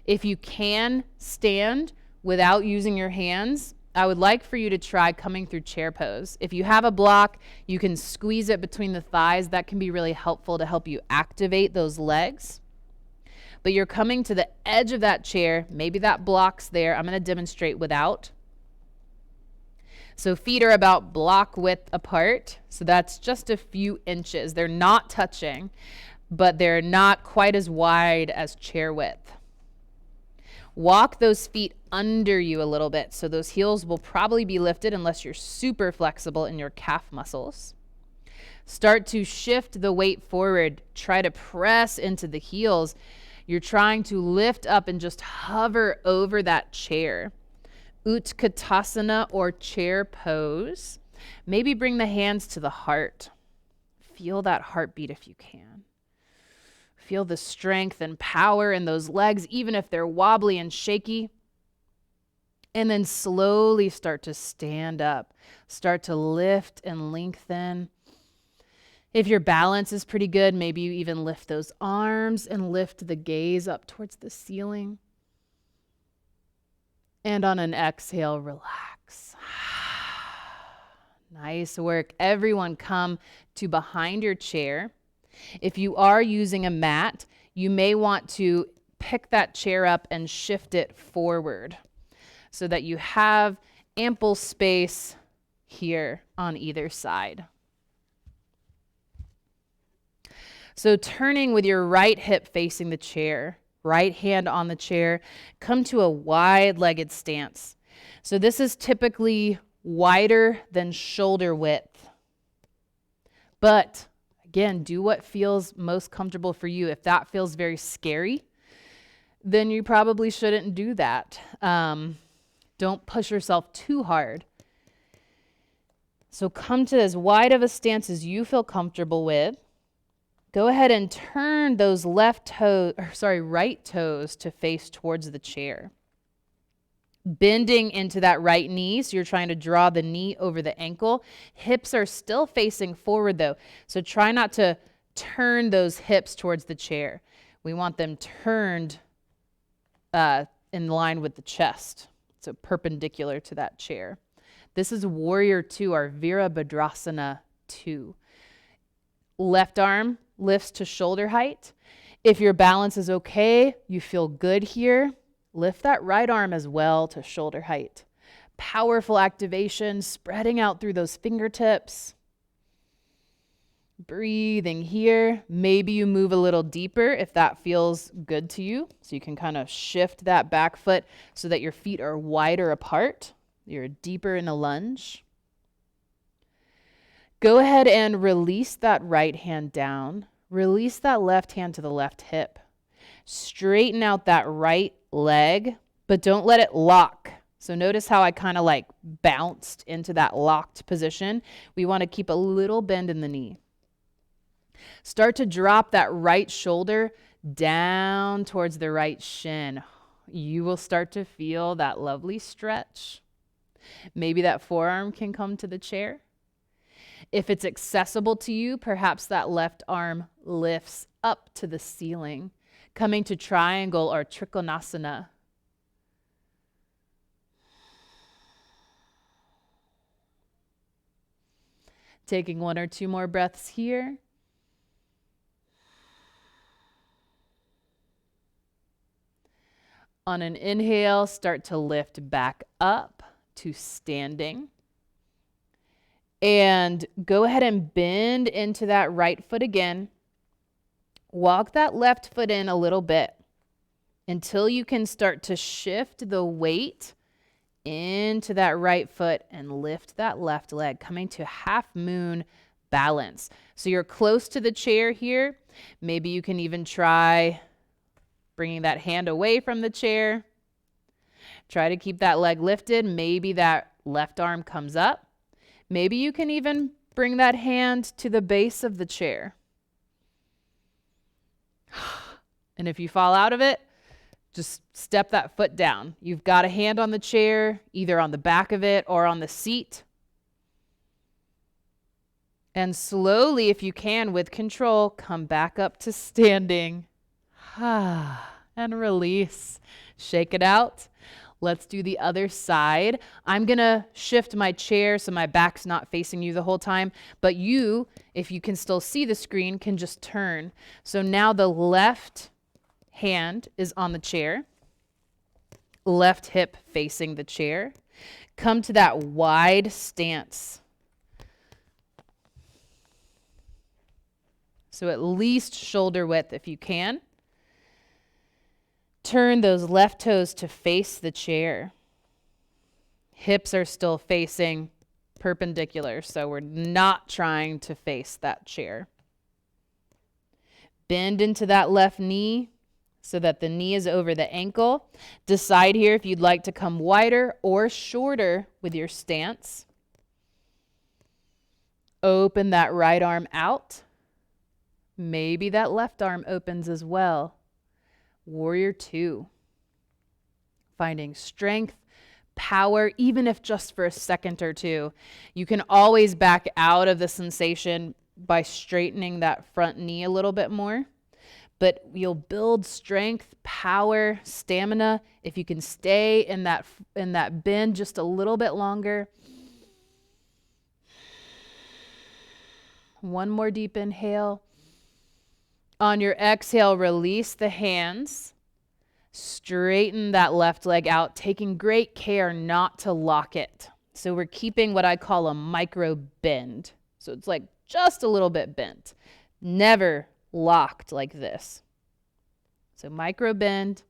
[SPEAKER 2] If you can stand without using your hands, I would like for you to try coming through chair pose. If you have a block, you can squeeze it between the thighs. That can be really helpful to help you activate those legs. But you're coming to the edge of that chair. Maybe that block's there. I'm going to demonstrate without. So feet are about block width apart. So that's just a few inches. They're not touching, but they're not quite as wide as chair width. Walk those feet under you a little bit. So those heels will probably be lifted unless you're super flexible in your calf muscles. Start to shift the weight forward. Try to press into the heels. You're trying to lift up and just hover over that chair. Utkatasana or chair pose. Maybe bring the hands to the heart. Feel that heartbeat if you can. Feel the strength and power in those legs, even if they're wobbly and shaky. And then slowly start to stand up. Start to lift and lengthen. If your balance is pretty good, maybe you even lift those arms and lift the gaze up towards the ceiling. And on an exhale, relax. Nice work. Everyone come to behind your chair. If you are using a mat, you may want to pick that chair up and shift it forward so that you have ample space here on either side. So turning with your right hip facing the chair, right hand on the chair, come to a wide-legged stance. So this is typically wider than shoulder width. But again, do what feels most comfortable for you. If that feels very scary, then you probably shouldn't do that. Don't push yourself too hard. So come to as wide of a stance as you feel comfortable with. Go ahead and turn those right toes to face towards the chair. Bending into that right knee, so you're trying to draw the knee over the ankle. Hips are still facing forward though, so try not to turn those hips towards the chair. We want them turned in line with the chest, so perpendicular to that chair. This is Warrior 2, our Virabhadrasana 2. Left arm lifts to shoulder height. If your balance is okay, you feel good here, lift that right arm as well to shoulder height. Powerful activation, spreading out through those fingertips. Breathing here. Maybe you move a little deeper if that feels good to you. So you can kind of shift that back foot so that your feet are wider apart. You're deeper in a lunge. Go ahead and release that right hand down. Release that left hand to the left hip. Straighten out that right leg, but don't let it lock. So notice how I kind of like bounced into that locked position. We want to keep a little bend in the knee. Start to drop that right shoulder down towards the right shin. You will start to feel that lovely stretch. Maybe that forearm can come to the chair. If it's accessible to you, perhaps that left arm lifts up to the ceiling, coming to triangle or trikonasana. Taking 1 or 2 more breaths here. On an inhale, start to lift back up to standing. And go ahead and bend into that right foot again. Walk that left foot in a little bit until you can start to shift the weight into that right foot and lift that left leg, coming to half moon balance. So you're close to the chair here. Maybe you can even try bringing that hand away from the chair. Try to keep that leg lifted. Maybe that left arm comes up. Maybe you can even bring that hand to the base of the chair. And if you fall out of it, just step that foot down. You've got a hand on the chair, either on the back of it or on the seat. And slowly, if you can, with control, come back up to standing. And release. Shake it out. Let's do the other side. I'm going to shift my chair so my back's not facing you the whole time. But you, if you can still see the screen, can just turn. So now the left hand is on the chair. Left hip facing the chair. Come to that wide stance. So at least shoulder width if you can. Turn those left toes to face the chair. Hips are still facing perpendicular, so we're not trying to face that chair. Bend into that left knee so that the knee is over the ankle. Decide here if you'd like to come wider or shorter with your stance. Open that right arm out. Maybe that left arm opens as well. Warrior 2. Finding strength, power, even if just for a second or two. You can always back out of the sensation by straightening that front knee a little bit more. But you'll build strength, power, stamina if you can stay in that bend just a little bit longer. One more deep inhale. On your exhale, release the hands. Straighten that left leg out, taking great care not to lock it. So we're keeping what I call a micro bend. So it's like just a little bit bent. Never locked like this. So micro bend.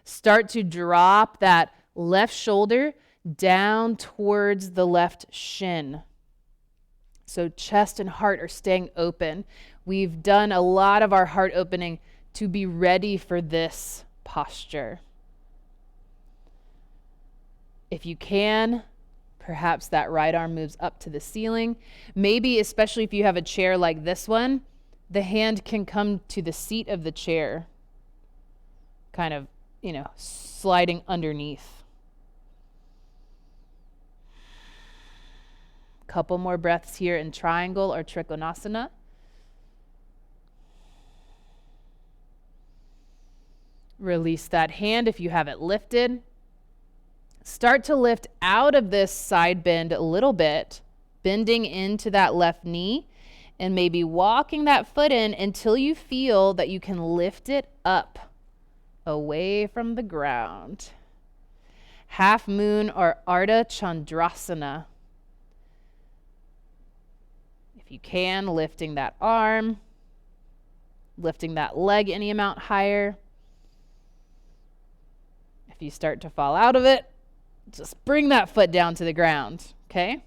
[SPEAKER 2] Start to drop that left shoulder down towards the left shin. So chest and heart are staying open. We've done a lot of our heart opening to be ready for this posture. If you can, perhaps that right arm moves up to the ceiling. Maybe, especially if you have a chair like this one, the hand can come to the seat of the chair, kind of, sliding underneath. Couple more breaths here in triangle or Trikonasana. Release that hand if you have it lifted. Start to lift out of this side bend a little bit, bending into that left knee and maybe walking that foot in until you feel that you can lift it up away from the ground. Half moon or Ardha Chandrasana. If you can, lifting that arm, lifting that leg any amount higher. If you start to fall out of it, just bring that foot down to the ground, okay?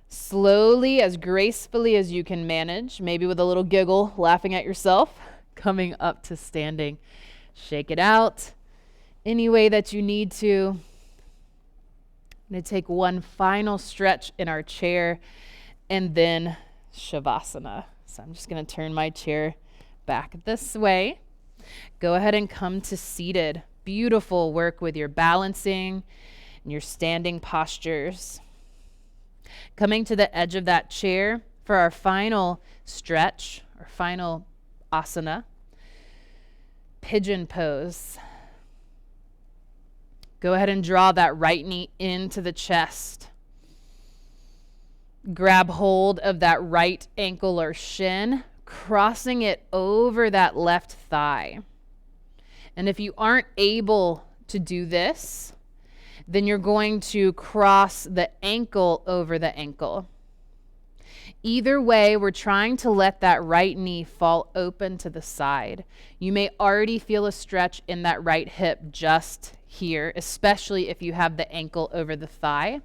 [SPEAKER 2] Slowly, as gracefully as you can manage, maybe with a little giggle, laughing at yourself, coming up to standing. Shake it out any way that you need to. I'm going to take one final stretch in our chair and then Shavasana. So I'm just going to turn my chair back this way. Go ahead and come to seated. Beautiful work with your balancing and your standing postures. Coming to the edge of that chair for our final stretch, our final asana, pigeon pose. Go ahead and draw that right knee into the chest. Grab hold of that right ankle or shin, crossing it over that left thigh. And if you aren't able to do this, then you're going to cross the ankle over the ankle. Either way, we're trying to let that right knee fall open to the side. You may already feel a stretch in that right hip just here, especially if you have the ankle over the thigh.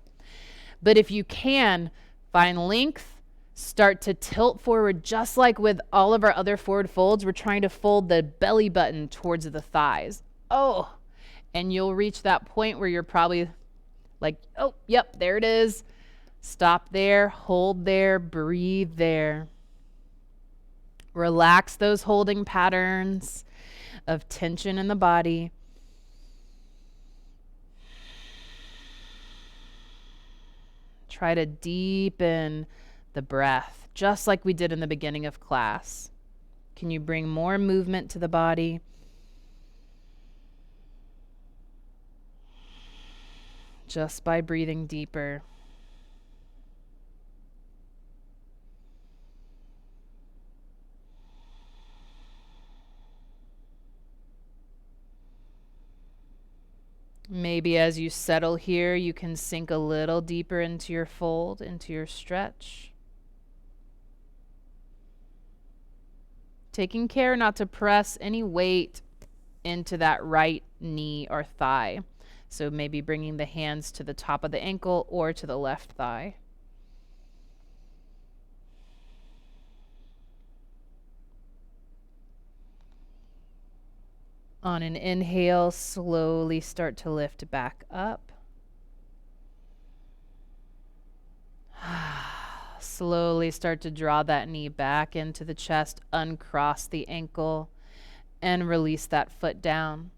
[SPEAKER 2] But if you can, find length, start to tilt forward just like with all of our other forward folds. We're trying to fold the belly button towards the thighs. Oh, and you'll reach that point where you're probably like, oh, yep, there it is. Stop there, hold there, breathe there. Relax those holding patterns of tension in the body. Try to deepen the breath, just like we did in the beginning of class. Can you bring more movement to the body? Just by breathing deeper. Maybe as you settle here, you can sink a little deeper into your fold, into your stretch. Taking care not to press any weight into that right knee or thigh. So maybe bringing the hands to the top of the ankle or to the left thigh. On an inhale, slowly start to lift back up. Slowly start to draw that knee back into the chest, uncross the ankle, and release that foot down.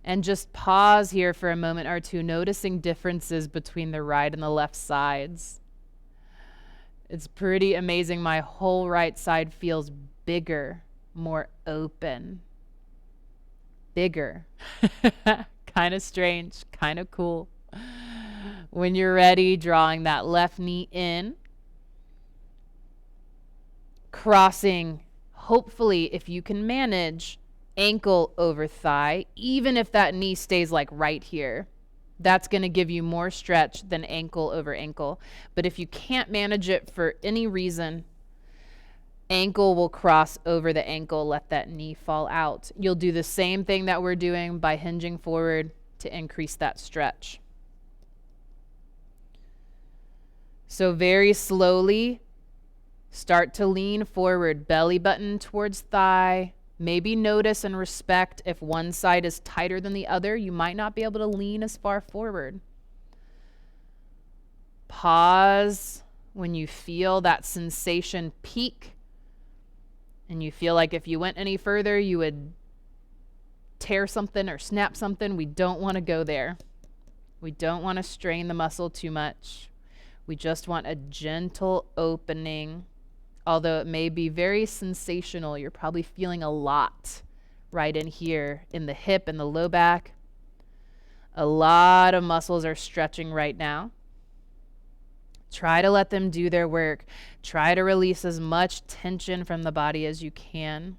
[SPEAKER 2] And just pause here for a moment or two, noticing differences between the right and the left sides. It's pretty amazing. My whole right side feels bigger, more open. Bigger. Kind of strange, kind of cool. When you're ready, drawing that left knee in, crossing, hopefully, if you can manage, ankle over thigh, even if that knee stays like right here. That's going to give you more stretch than ankle over ankle. But if you can't manage it for any reason, ankle will cross over the ankle, let that knee fall out. You'll do the same thing that we're doing by hinging forward to increase that stretch. So very slowly, start to lean forward, belly button towards thigh. Maybe notice and respect if one side is tighter than the other. You might not be able to lean as far forward. Pause when you feel that sensation peak. And you feel like if you went any further, you would tear something or snap something. We don't want to go there. We don't want to strain the muscle too much. We just want a gentle opening. Although it may be very sensational, you're probably feeling a lot right in here in the hip and the low back. A lot of muscles are stretching right now. Try to let them do their work. Try to release as much tension from the body as you can.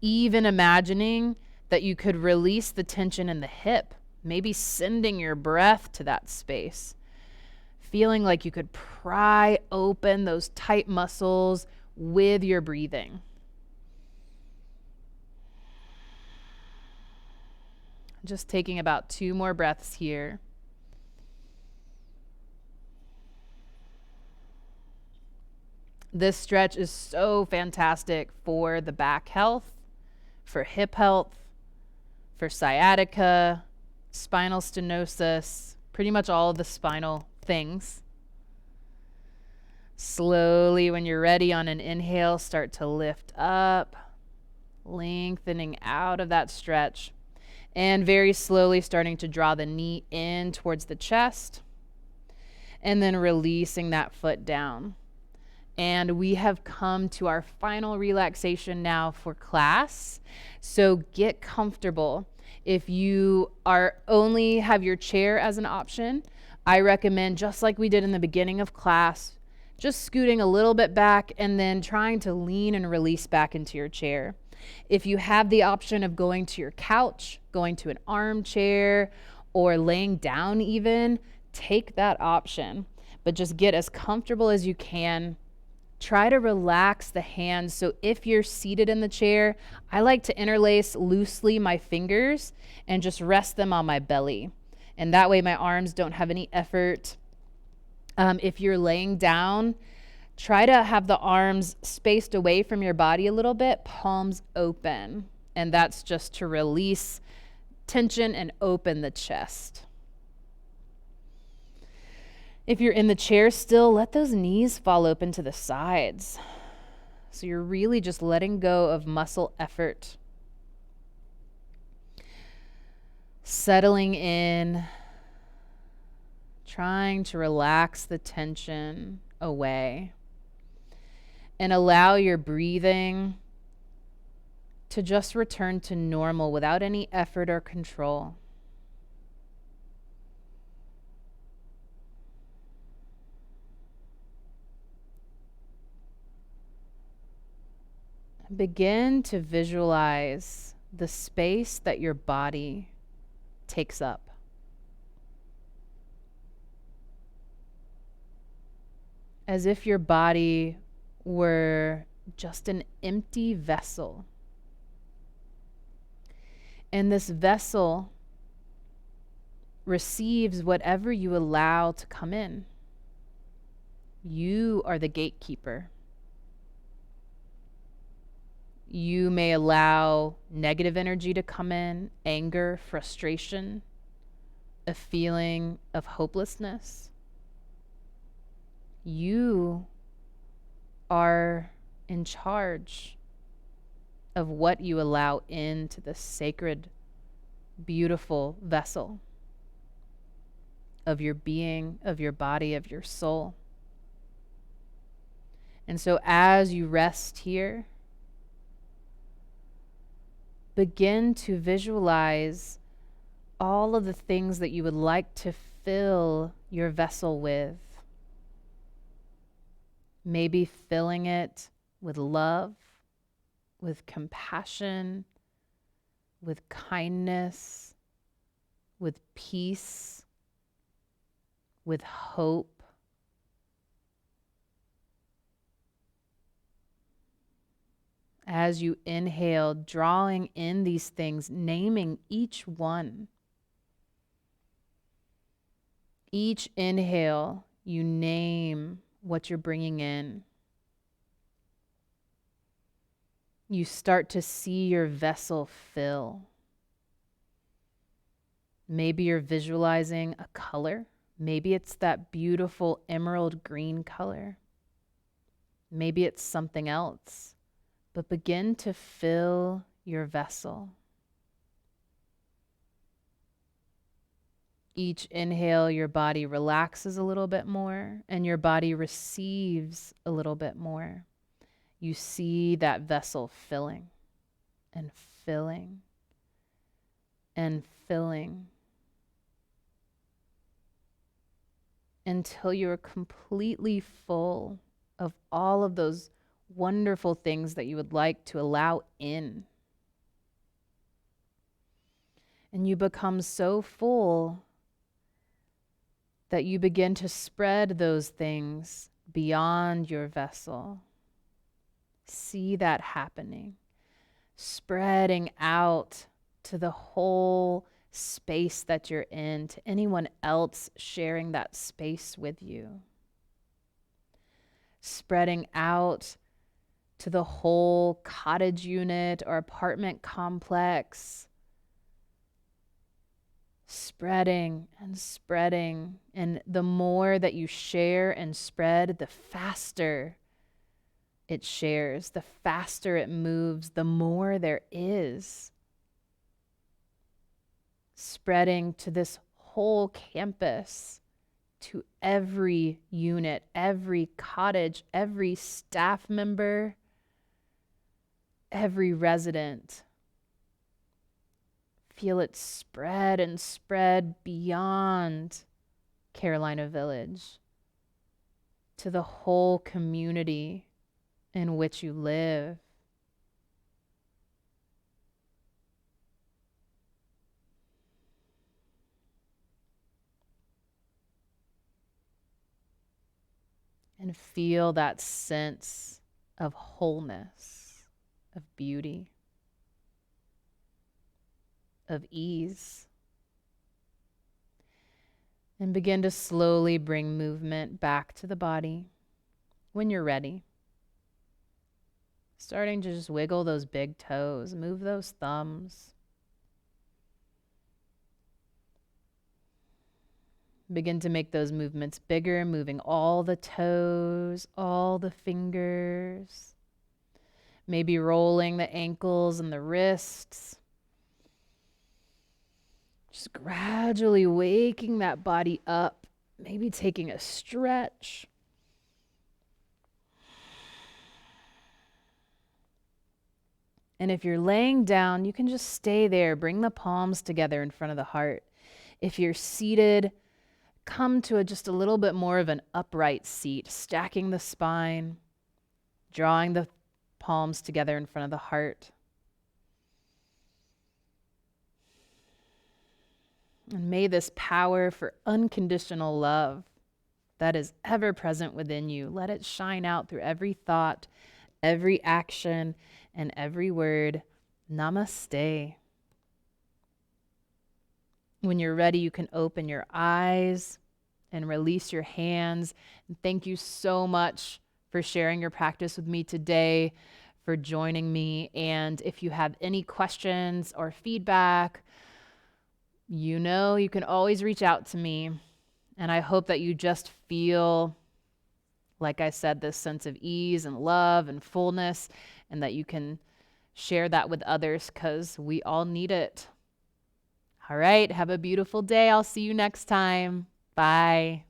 [SPEAKER 2] Even imagining that you could release the tension in the hip, maybe sending your breath to that space. Feeling like you could pry open those tight muscles with your breathing. Just taking about 2 more breaths here. This stretch is so fantastic for the back health, for hip health, for sciatica, spinal stenosis, pretty much all of the spinal things. Slowly, when you're ready on an inhale, start to lift up, lengthening out of that stretch, and very slowly starting to draw the knee in towards the chest, and then releasing that foot down. And we have come to our final relaxation now for class. So get comfortable. If you are only have your chair as an option, I recommend, just like we did in the beginning of class, just scooting a little bit back and then trying to lean and release back into your chair. If you have the option of going to your couch, going to an armchair, or laying down even, take that option. But just get as comfortable as you can. Try to relax the hands. So if you're seated in the chair, I like to interlace loosely my fingers and just rest them on my belly. And that way my arms don't have any effort. If you're laying down, try to have the arms spaced away from your body a little bit, palms open. And that's just to release tension and open the chest. If you're in the chair still, let those knees fall open to the sides. So you're really just letting go of muscle effort. Settling in, trying to relax the tension away. And allow your breathing to just return to normal without any effort or control. Begin to visualize the space that your body takes up. As if your body were just an empty vessel. And this vessel receives whatever you allow to come in. You are the gatekeeper. You may allow negative energy to come in, anger, frustration, a feeling of hopelessness. You are in charge of what you allow into the sacred, beautiful vessel of your being, of your body, of your soul. And so as you rest here, begin to visualize all of the things that you would like to fill your vessel with. Maybe filling it with love, with compassion, with kindness, with peace, with hope. As you inhale, drawing in these things, naming each one. Each inhale, you name what you're bringing in. You start to see your vessel fill. Maybe you're visualizing a color. Maybe it's that beautiful emerald green color. Maybe it's something else. But begin to fill your vessel. Each inhale, your body relaxes a little bit more and your body receives a little bit more. You see that vessel filling and filling and filling until you're completely full of all of those wonderful things that you would like to allow in. And you become so full that you begin to spread those things beyond your vessel. See that happening, spreading out to the whole space that you're in, to anyone else sharing that space with you. Spreading out to the whole cottage unit or apartment complex. Spreading and spreading. And the more that you share and spread, the faster it shares, the faster it moves, the more there is. Spreading to this whole campus, to every unit, every cottage, every staff member, every resident. Feel it spread and spread beyond Carolina Village to the whole community in which you live. And feel that sense of wholeness, of beauty, of ease. And begin to slowly bring movement back to the body when you're ready. Starting to just wiggle those big toes, move those thumbs. Begin to make those movements bigger, moving all the toes, all the fingers. Maybe rolling the ankles and the wrists. Just gradually waking that body up, maybe taking a stretch. And if you're laying down, you can just stay there. Bring the palms together in front of the heart. If you're seated, come to just a little bit more of an upright seat, stacking the spine, drawing the palms together in front of the heart. And may this power for unconditional love that is ever present within you, let it shine out through every thought, every action, and every word. Namaste. When you're ready, you can open your eyes and release your hands. And thank you so much for sharing your practice with me today, for joining me. And if you have any questions or feedback, you know you can always reach out to me. And I hope that you just feel, like I said, this sense of ease and love and fullness, and that you can share that with others because we all need it. All right, have a beautiful day. I'll see you next time. Bye.